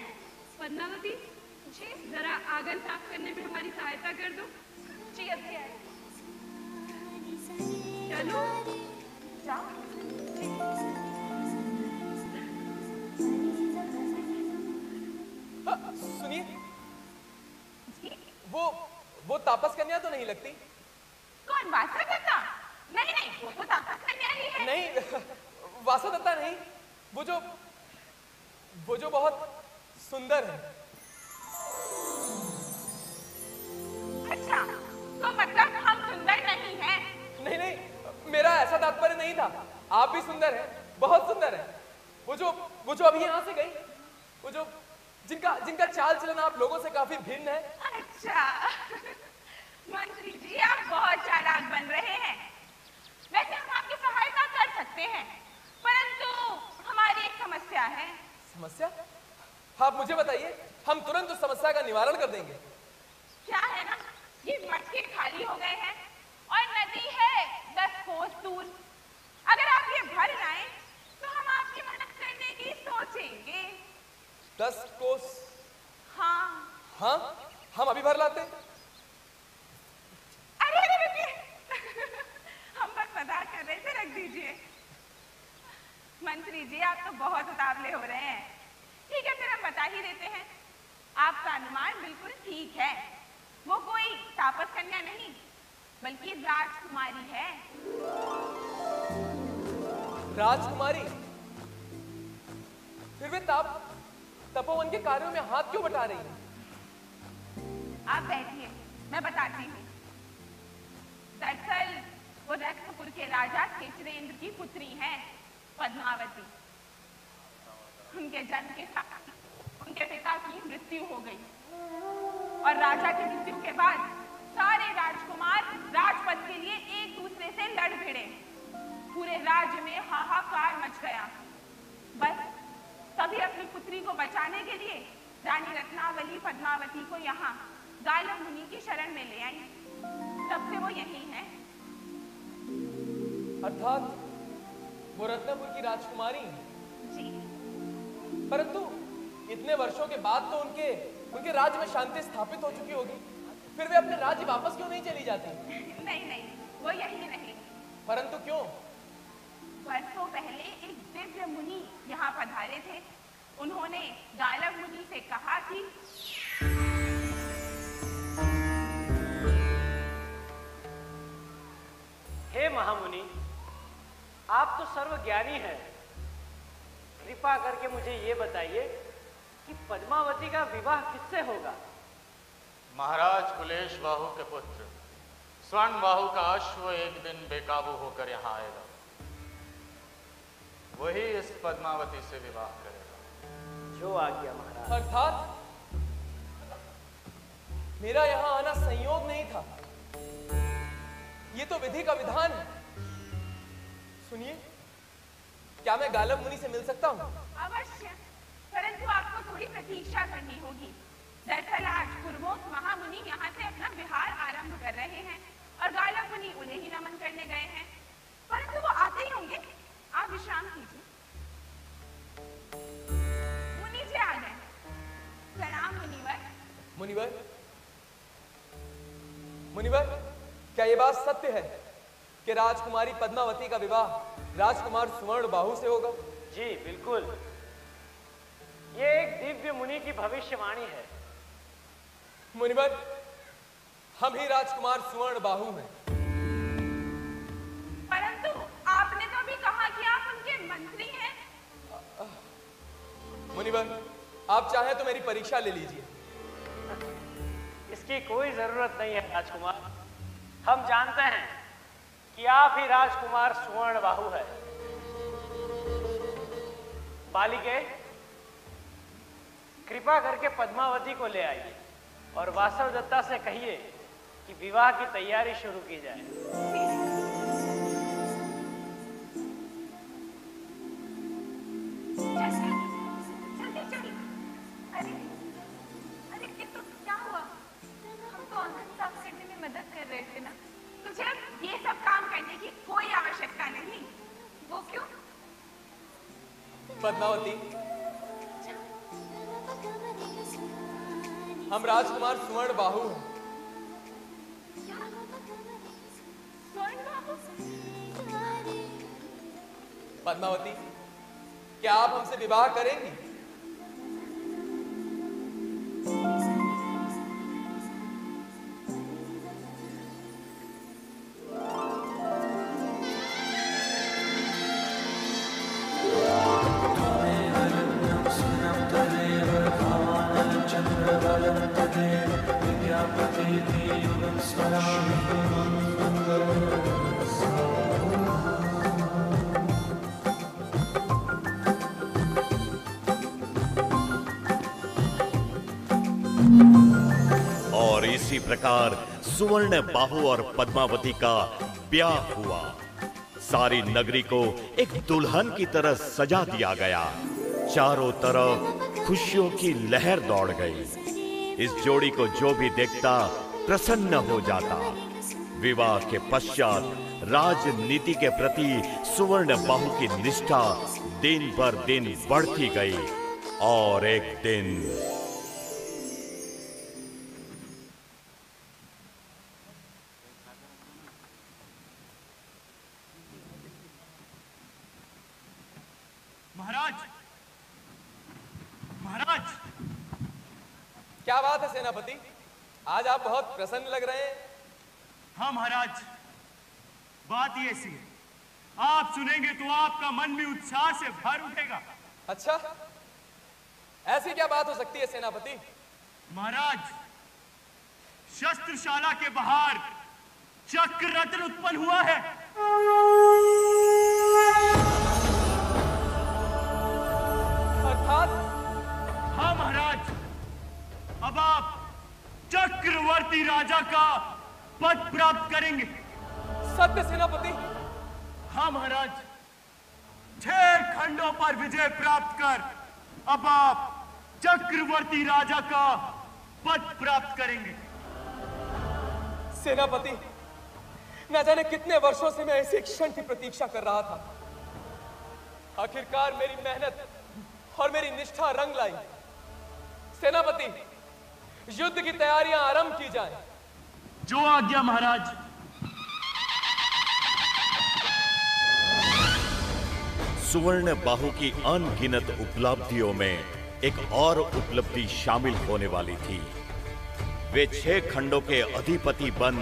Speaker 9: पद्मावती जी, जरा आंगन साफ करने में हमारी सहायता कर दो। जी अभी आए। चलो जाओ।
Speaker 6: सुनिए, वो तापस कन्या तो नहीं लगती?
Speaker 9: कौन, वासुदत्ता? नहीं नहीं, वो तो तापस कन्या ही है।
Speaker 6: नहीं, वासुदत्ता नहीं, वो जो बहुत सुंदर है।
Speaker 9: अच्छा, तो मतलब हम सुंदर नहीं हैं?
Speaker 6: नहीं नहीं, मेरा ऐसा तात्पर्य नहीं था। आप भी सुंदर हैं, बहुत सुंदर हैं। वो जो अभी यहाँ से गई, वो जो जिनका चाल चलन आप लोगों से काफी भिन्न है।
Speaker 9: अच्छा, मंत्री जी आप बहुत चालाक बन रहे हैं। वैसे हम आपकी सहायता कर सकते हैं, परंतु हमारी एक समस्या है।
Speaker 6: समस्या? आप मुझे बताइए, हम तुरंत उस समस्या का निवारण कर देंगे।
Speaker 9: क्या है ना, ये मटके खाली हो गए हैं और नदी है 10 कोस दूर। अगर आप ये भर लाएं, तो हम आपकी मदद करने की सोचेंगे।
Speaker 6: 10 कोस?
Speaker 9: हाँ
Speaker 6: हाँ, हम अभी भर लाते।
Speaker 9: अरे रुकिए, हम बस मजाक कर रहे थे, रख दीजिए। मंत्री जी आप तो बहुत उतावले हो रहे हैं। ठीक है, फिर हम बता ही देते हैं। आपका अनुमान बिल्कुल ठीक है, वो कोई तापस कन्या नहीं बल्कि राजकुमारी है।
Speaker 6: राजकुमारी? फिर वे तपोवन के कार्यों में हाथ क्यों बटा रही हैं?
Speaker 9: आप बैठिए, मैं बताती हूँ। दरअसल वो रक्तपुर के राजा केचरेंद्र की पुत्री हैं, पद्मावती। उनके जन्म के साथ उनके पिता की मृत्यु हो गई और राजा की मृत्यु के बाद सारे राजकुमार राजपद के लिए एक दूसरे से लड़ भिड़े। पूरे राज्य में हाहाकार मच गया। बस तभी अपनी पुत्री को बचाने के लिए रानी रत्नावली पद्मावती को यहाँ गायब मुनि की शरण में ले आई। तब से वो यही है।
Speaker 6: अर्थात वो रत्नपुर की राजकुमारी है?
Speaker 9: जी।
Speaker 6: परंतु इतने वर्षों के बाद तो उनके राज्य में शांति स्थापित हो चुकी होगी, फिर वे अपने राज्य वापस क्यों नहीं चली जाती?
Speaker 9: नहीं नहीं, वो यही नहीं।
Speaker 6: परंतु क्यों?
Speaker 9: वर्षों पहले एक दिव्य मुनि यहाँ पधारे थे। उन्होंने गायब मुनि से कहा कि
Speaker 5: हे महामुनि, आप तो सर्वज्ञानी हैं। कृपा करके मुझे ये बताइए कि पद्मावती का विवाह किससे होगा?
Speaker 14: महाराज कुलेश बाहु के पुत्र स्वर्ण बाहु का अश्व एक दिन बेकाबू होकर यहाँ आएगा, वही इस पद्मावती से विवाह करेगा।
Speaker 5: जो आज्ञा महाराज।
Speaker 6: अर्थात मेरा यहाँ आना संयोग नहीं था, ये तो विधि का विधान है। सुनिए, क्या मैं गालब मुनि से मिल सकता हूँ?
Speaker 9: अवश्य, परंतु आपको थोड़ी प्रतीक्षा करनी होगी। दरअसल आज पूर्वोक्त महामुनि यहाँ से अपना विहार आरंभ कर रहे हैं और गालब मुनि उन्हें ही नमन करने गए हैं, परंतु वो आते ही होंगे। आप विश्राम कीजिए। मुनि जी आ गए। प्रणाम मुनिवर।
Speaker 6: मुनिवर, मुनिवर, क्या ये बात सत्य है कि राजकुमारी पद्मावती का विवाह राजकुमार सुवर्ण बाहु से होगा?
Speaker 5: जी बिल्कुल, ये एक दिव्य मुनि की भविष्यवाणी है।
Speaker 6: मुनिवर, हम ही राजकुमार सुवर्ण बाहु हैं।
Speaker 9: परंतु आपने तो अभी कहा कि आप उनके मंत्री हैं।
Speaker 6: मुनिवर, आप चाहें तो मेरी परीक्षा ले लीजिए।
Speaker 5: इसकी कोई जरूरत नहीं है राजकुमार। हम जानते हैं कि आप ही राजकुमार सुवर्ण बाहु है। बालिके, कृपा करके पद्मावती को ले आइए और वासव दत्ता से कहिए कि विवाह की तैयारी शुरू की जाए।
Speaker 7: अरे किंतु क्या हुआ? हम तो आंगन साफ करने में मदद कर रहे थे ना।
Speaker 9: तुझे ये सब काम करने की कोई आवश्यकता नहीं।
Speaker 7: वो क्यों?
Speaker 6: पद्मावती, हम राजकुमार सुवर्ण बाहु हैं। पद्मावती, क्या आप हमसे विवाह करेंगी?
Speaker 1: और इसी प्रकार सुवर्ण बाहु और पद्मावती का ब्याह हुआ। सारी नगरी को एक दुल्हन की तरह सजा दिया गया। चारों तरफ खुशियों की लहर दौड़ गई। इस जोड़ी को जो भी देखता प्रसन्न हो जाता। विवाह के पश्चात राजनीति के प्रति सुवर्ण बाहु की निष्ठा दिन पर दिन बढ़ती गई और एक दिन
Speaker 13: महाराज,
Speaker 6: क्या बात है सेनापति? आज आप बहुत प्रसन्न लग रहे हैं।
Speaker 13: हाँ महाराज, बात ये ऐसी है, आप सुनेंगे तो आपका मन भी उत्साह से भर उठेगा।
Speaker 6: अच्छा, ऐसी क्या बात हो सकती है सेनापति?
Speaker 13: महाराज, शस्त्रशाला के बाहर चक्र रत्न उत्पन्न हुआ है।
Speaker 6: अर्थात?
Speaker 13: हाँ महाराज, अब आप चक्रवर्ती राजा का पद प्राप्त करेंगे।
Speaker 6: सत्य सेनापति?
Speaker 13: हाँ महाराज, 6 खंडों पर विजय प्राप्त कर अब आप चक्रवर्ती राजा का पद प्राप्त करेंगे।
Speaker 6: सेनापति, न जाने कितने वर्षों से मैं इसी क्षण की प्रतीक्षा कर रहा था। आखिरकार मेरी मेहनत और मेरी निष्ठा रंग लाई। सेनापति, युद्ध की तैयारियां आरंभ की जाएं।
Speaker 13: जो आज्ञा महाराज।
Speaker 1: सुवर्ण बाहु की अनगिनत उपलब्धियों में एक और उपलब्धि शामिल होने वाली थी। वे 6 खंडों के अधिपति बन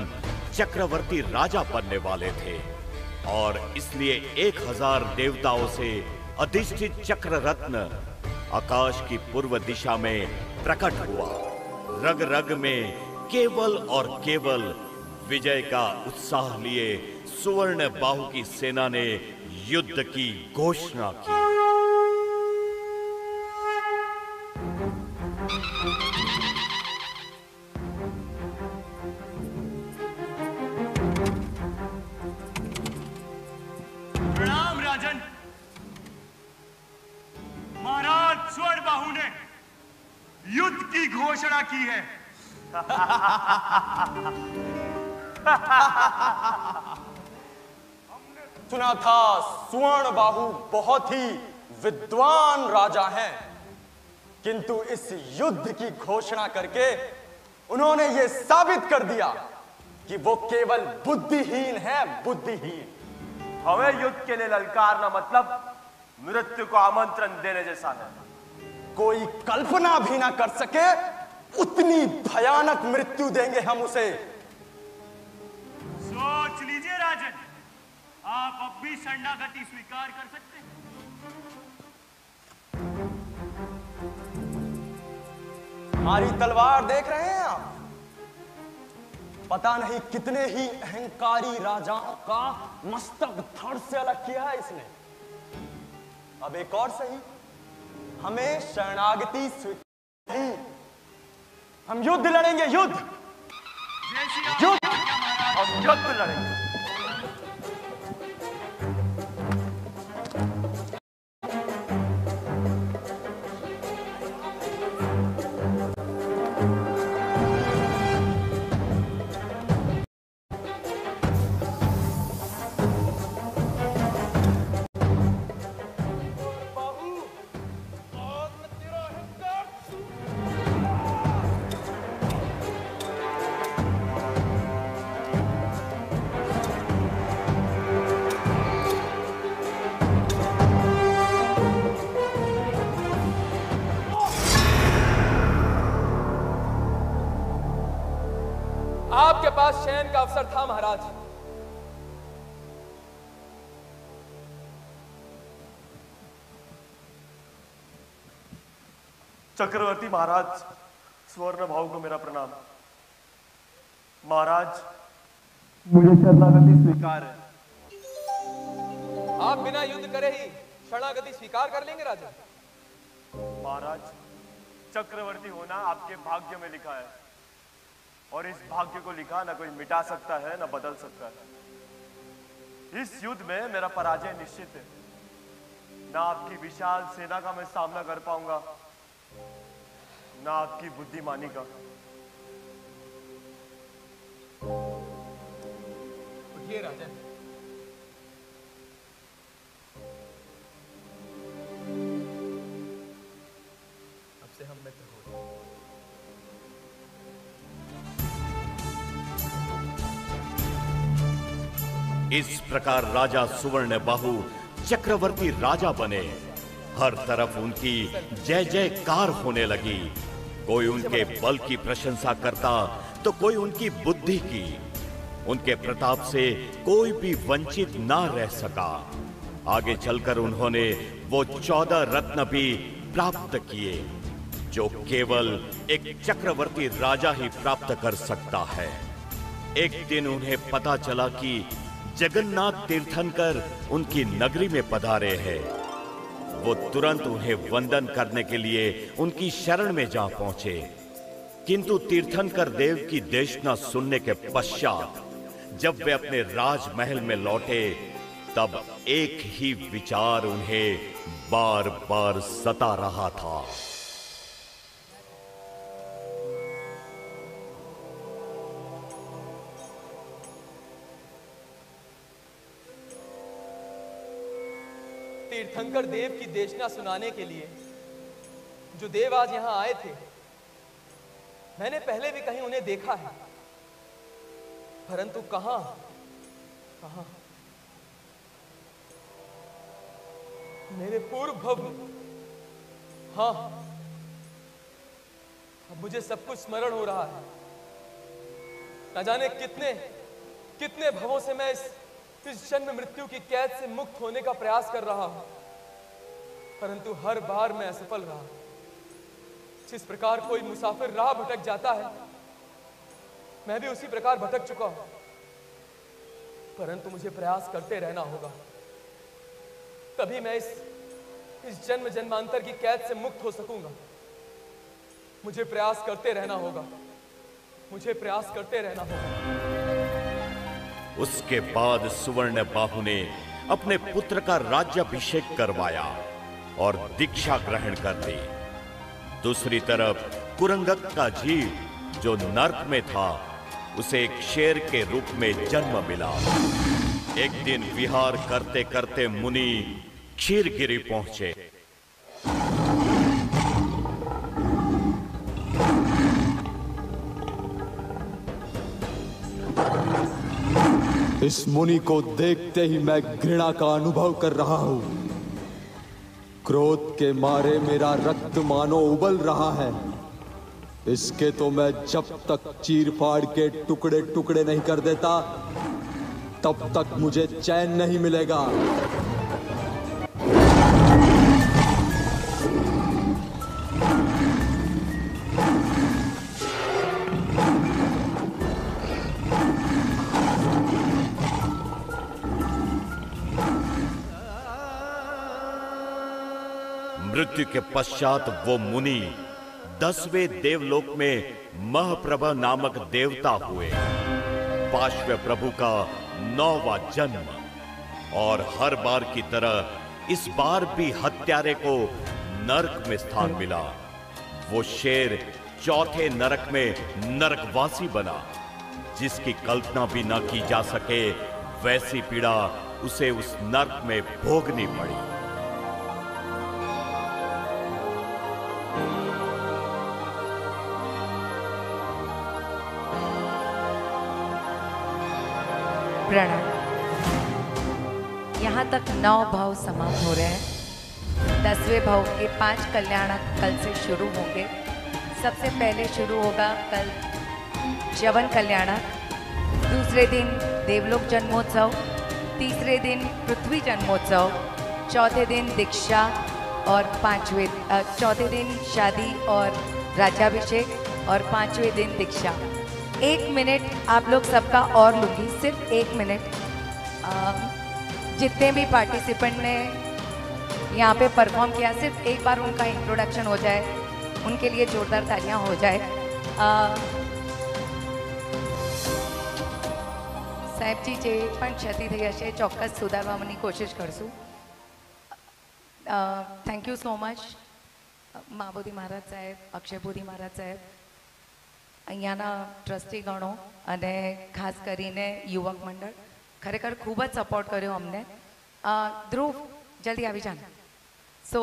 Speaker 1: चक्रवर्ती राजा बनने वाले थे और इसलिए 1000 देवताओं से अधिष्ठित चक्र रत्न आकाश की पूर्व दिशा में प्रकट हुआ। रग रग में केवल और केवल विजय का उत्साह लिए सुवर्ण बाहु की सेना ने युद्ध की घोषणा की।
Speaker 13: प्रणाम राजन। युद्ध की घोषणा की है।
Speaker 15: सुना था स्वर्ण बाहु बहुत ही विद्वान राजा हैं, किंतु इस युद्ध की घोषणा करके उन्होंने ये साबित कर दिया कि वो केवल बुद्धिहीन है, बुद्धिहीन।
Speaker 16: हमें युद्ध के लिए ललकारना मतलब मृत्यु को आमंत्रण देने जैसा है।
Speaker 15: कोई कल्पना भी ना कर सके उतनी भयानक मृत्यु देंगे हम उसे।
Speaker 13: सोच लीजिए राजन, आप अब भी शरणागति स्वीकार कर सकते हैं।
Speaker 15: हमारी तलवार देख रहे हैं आप? पता नहीं कितने ही अहंकारी राजाओं का मस्तक धड़ से अलग किया है इसने। अब एक और सही, हमें शरणागति स्वीकार नहीं, हम युद्ध लड़ेंगे, युद्ध युद्ध
Speaker 16: हम युद्ध लड़ेंगे।
Speaker 6: आपके पास शयन का अवसर था महाराज।
Speaker 16: चक्रवर्ती महाराज, स्वर्ण भाव को मेरा प्रणाम। महाराज, मुझे शरणागति स्वीकार है।
Speaker 6: आप बिना युद्ध करे ही शरणागति स्वीकार कर लेंगे राजा?
Speaker 16: महाराज, चक्रवर्ती होना आपके भाग्य में लिखा है, और इस भाग्य को लिखा ना कोई मिटा सकता है ना बदल सकता है। इस युद्ध में मेरा पराजय निश्चित है। ना आपकी विशाल सेना का मैं सामना कर पाऊंगा, ना आपकी बुद्धिमानी का।
Speaker 6: ये राजा, अब से हम मित्र हो गए।
Speaker 1: इस प्रकार राजा सुवर्ण बाहु चक्रवर्ती राजा बने। हर तरफ उनकी जय जयकार होने लगी। कोई उनके बल की प्रशंसा करता तो कोई उनकी बुद्धि की। उनके प्रताप से कोई भी वंचित ना रह सका। आगे चलकर उन्होंने वो 14 रत्न भी प्राप्त किए जो केवल एक चक्रवर्ती राजा ही प्राप्त कर सकता है। एक दिन उन्हें पता चला कि जगन्नाथ तीर्थंकर उनकी नगरी में पधारे हैं। वो तुरंत उन्हें वंदन करने के लिए उनकी शरण में जा पहुंचे, किंतु तीर्थंकर देव की देशना सुनने के पश्चात जब वे अपने राजमहल में लौटे, तब एक ही विचार उन्हें बार बार सता रहा था।
Speaker 6: तीर्थंकर देव की देशना सुनाने के लिए जो देव आज यहां आए थे, मैंने पहले भी कहीं उन्हें देखा है, परंतु कहां कहां? मेरे पूर्व भव। हाँ, अब मुझे सब कुछ स्मरण हो रहा है। न जाने कितने कितने भवों से मैं इस जन्म मृत्यु की कैद से मुक्त होने का प्रयास कर रहा हूं, परंतु हर बार मैं असफल रहा। जिस प्रकार कोई मुसाफिर राह भटक जाता है, मैं भी उसी प्रकार भटक चुका हूं, परंतु मुझे प्रयास करते रहना होगा। तभी मैं इस जन्म जन्मांतर की कैद से मुक्त हो सकूंगा। मुझे प्रयास करते रहना होगा, मुझे प्रयास करते रहना होगा।
Speaker 1: उसके बाद सुवर्ण बाहु ने अपने पुत्र का राज्याभिषेक करवाया और दीक्षा ग्रहण कर ली। दूसरी तरफ कुरंगक का जीव जो नर्क में था, उसे एक शेर के रूप में जन्म मिला। एक दिन विहार करते करते मुनि क्षीरगिरी पहुंचे।
Speaker 17: इस मुनि को देखते ही मैं घृणा का अनुभव कर रहा हूं। क्रोध के मारे मेरा रक्त मानो उबल रहा है। इसके तो मैं जब तक चीर फाड़ के टुकड़े टुकड़े नहीं कर देता, तब तक मुझे चैन नहीं मिलेगा।
Speaker 1: मृत्यु के पश्चात वो मुनि 10वें देवलोक में महप्रभा नामक देवता हुए। पार्श्व प्रभु का 9वां जन्म। और हर बार की तरह इस बार भी हत्यारे को नरक में स्थान मिला। वो शेर चौथे नरक में नरकवासी बना। जिसकी कल्पना भी न की जा सके, वैसी पीड़ा उसे उस नरक में भोगनी पड़ी।
Speaker 18: प्रणाम। यहाँ तक 9 भाव समाप्त हो रहे हैं। 10वें भाव के 5 कल्याण कल से शुरू होंगे। सबसे पहले शुरू होगा कल च्यवन कल्याण, दूसरे दिन देवलोक जन्मोत्सव, तीसरे दिन पृथ्वी जन्मोत्सव, चौथे दिन दीक्षा और चौथे दिन शादी और राज्याभिषेक और 5वें दिन दीक्षा। 1 मिनट आप लोग सबका और लूँगी, सिर्फ 1 मिनट। जितने भी पार्टिसिपेंट ने यहाँ पे परफॉर्म किया, सिर्फ एक बार उनका इंट्रोडक्शन हो जाए, उनके लिए जोरदार तालियां हो जाए। साहेबजी जे पण क्षति थई हशे ચોક્કસ સુધારવાની કોશિશ કરશું। Thank you so much Mahabodhi Maharaj સાહેબ, અક્ષયબોધિ મહારાજ સાહેબ, અહીંયાના ટ્રસ્ટીગણો અને ખાસ કરીને યુવક મંડળ ખરેખર ખૂબ જ સપોર્ટ કર્યો અમને। ધ્રુવ જલ્દી આવી જાને। સો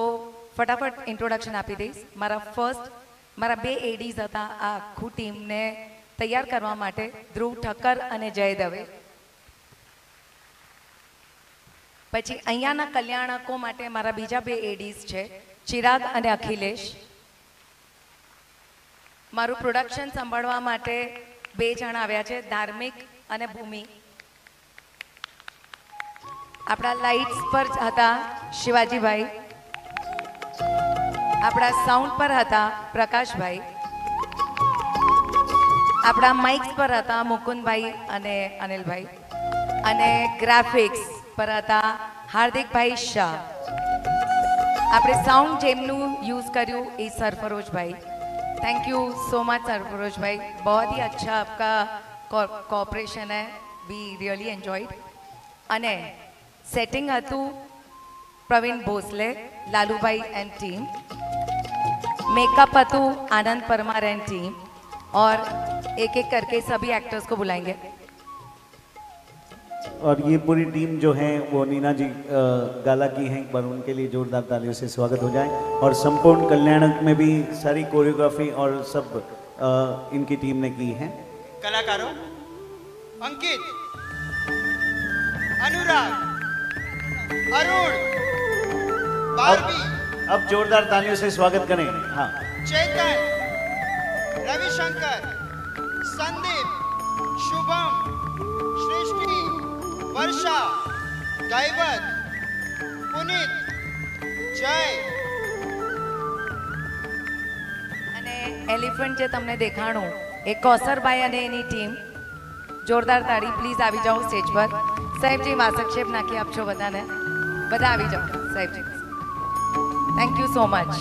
Speaker 18: ફટાફટ ઇન્ટ્રોડક્શન આપી દઈશ। મારા 2 એડીઝ હતા આ આખું ટીમને તૈયાર કરવા માટે, ધ્રુવ ઠક્કર અને જય દવે। પછી અહીંયાના કલ્યાણકો માટે મારા બીજા 2 એડીઝ છે, ચિરાગ અને અખિલેશ। મારું પ્રોડક્શન સંભાળવા માટે 2 જણ આવ્યા છે, ધાર્મિક અને ભૂમિ। આપણા લાઇટ્સ પર હતા શિવાજીભાઈ, આપણા સાઉન્ડ પર હતા પ્રકાશભાઈ, આપણા માઇક્સ પર હતા મુકુંદભાઈ અને અનિલભાઈ, અને ગ્રાફિક્સ પર હતા હાર્દિકભાઈ શાહ। આપણે સાઉન્ડ જેમનું યુઝ કર્યું એ સરફરોજભાઈ। Thank you so much Sarfaroz bhai, बहुत ही अच्छा आपका कोऑपरेशन है, वी रियली एंजॉयड। अने सेटिंग हतु Praveen Bhosale, Lalu bhai and team, makeup हतु आनंद परमार एंड टीम, और एक एक करके सभी एक्टर्स को बुलाएंगे।
Speaker 19: और ये पूरी टीम जो है वो नीना जी गाला की हैं, एक बार उनके लिए जोरदार तालियों से स्वागत हो जाए। और संपूर्ण कल्याणक में भी सारी कोरियोग्राफी और सब इनकी टीम ने की है।
Speaker 10: कलाकारों अंकित, अनुराग, अरुण, बारबी,
Speaker 19: अब जोरदार तालियों से स्वागत करें। हाँ,
Speaker 10: चेतन, रविशंकर, संदीप, शुभम, सृष्टि, वर्षा, दैवत, पुनीत, जय।
Speaker 18: અને એલિફન્ટ જે તમને દેખાણું એ કૌસરભાઈ અને એની ટીમ, જોરદાર તાળી પ્લીઝ આવી જાઓ સ્ટેજ પર। સાહેબજી માસક્ષેપ નાખી આપશો બધાને, બધા આવી જાઓ સાહેબજી। Thank you so much.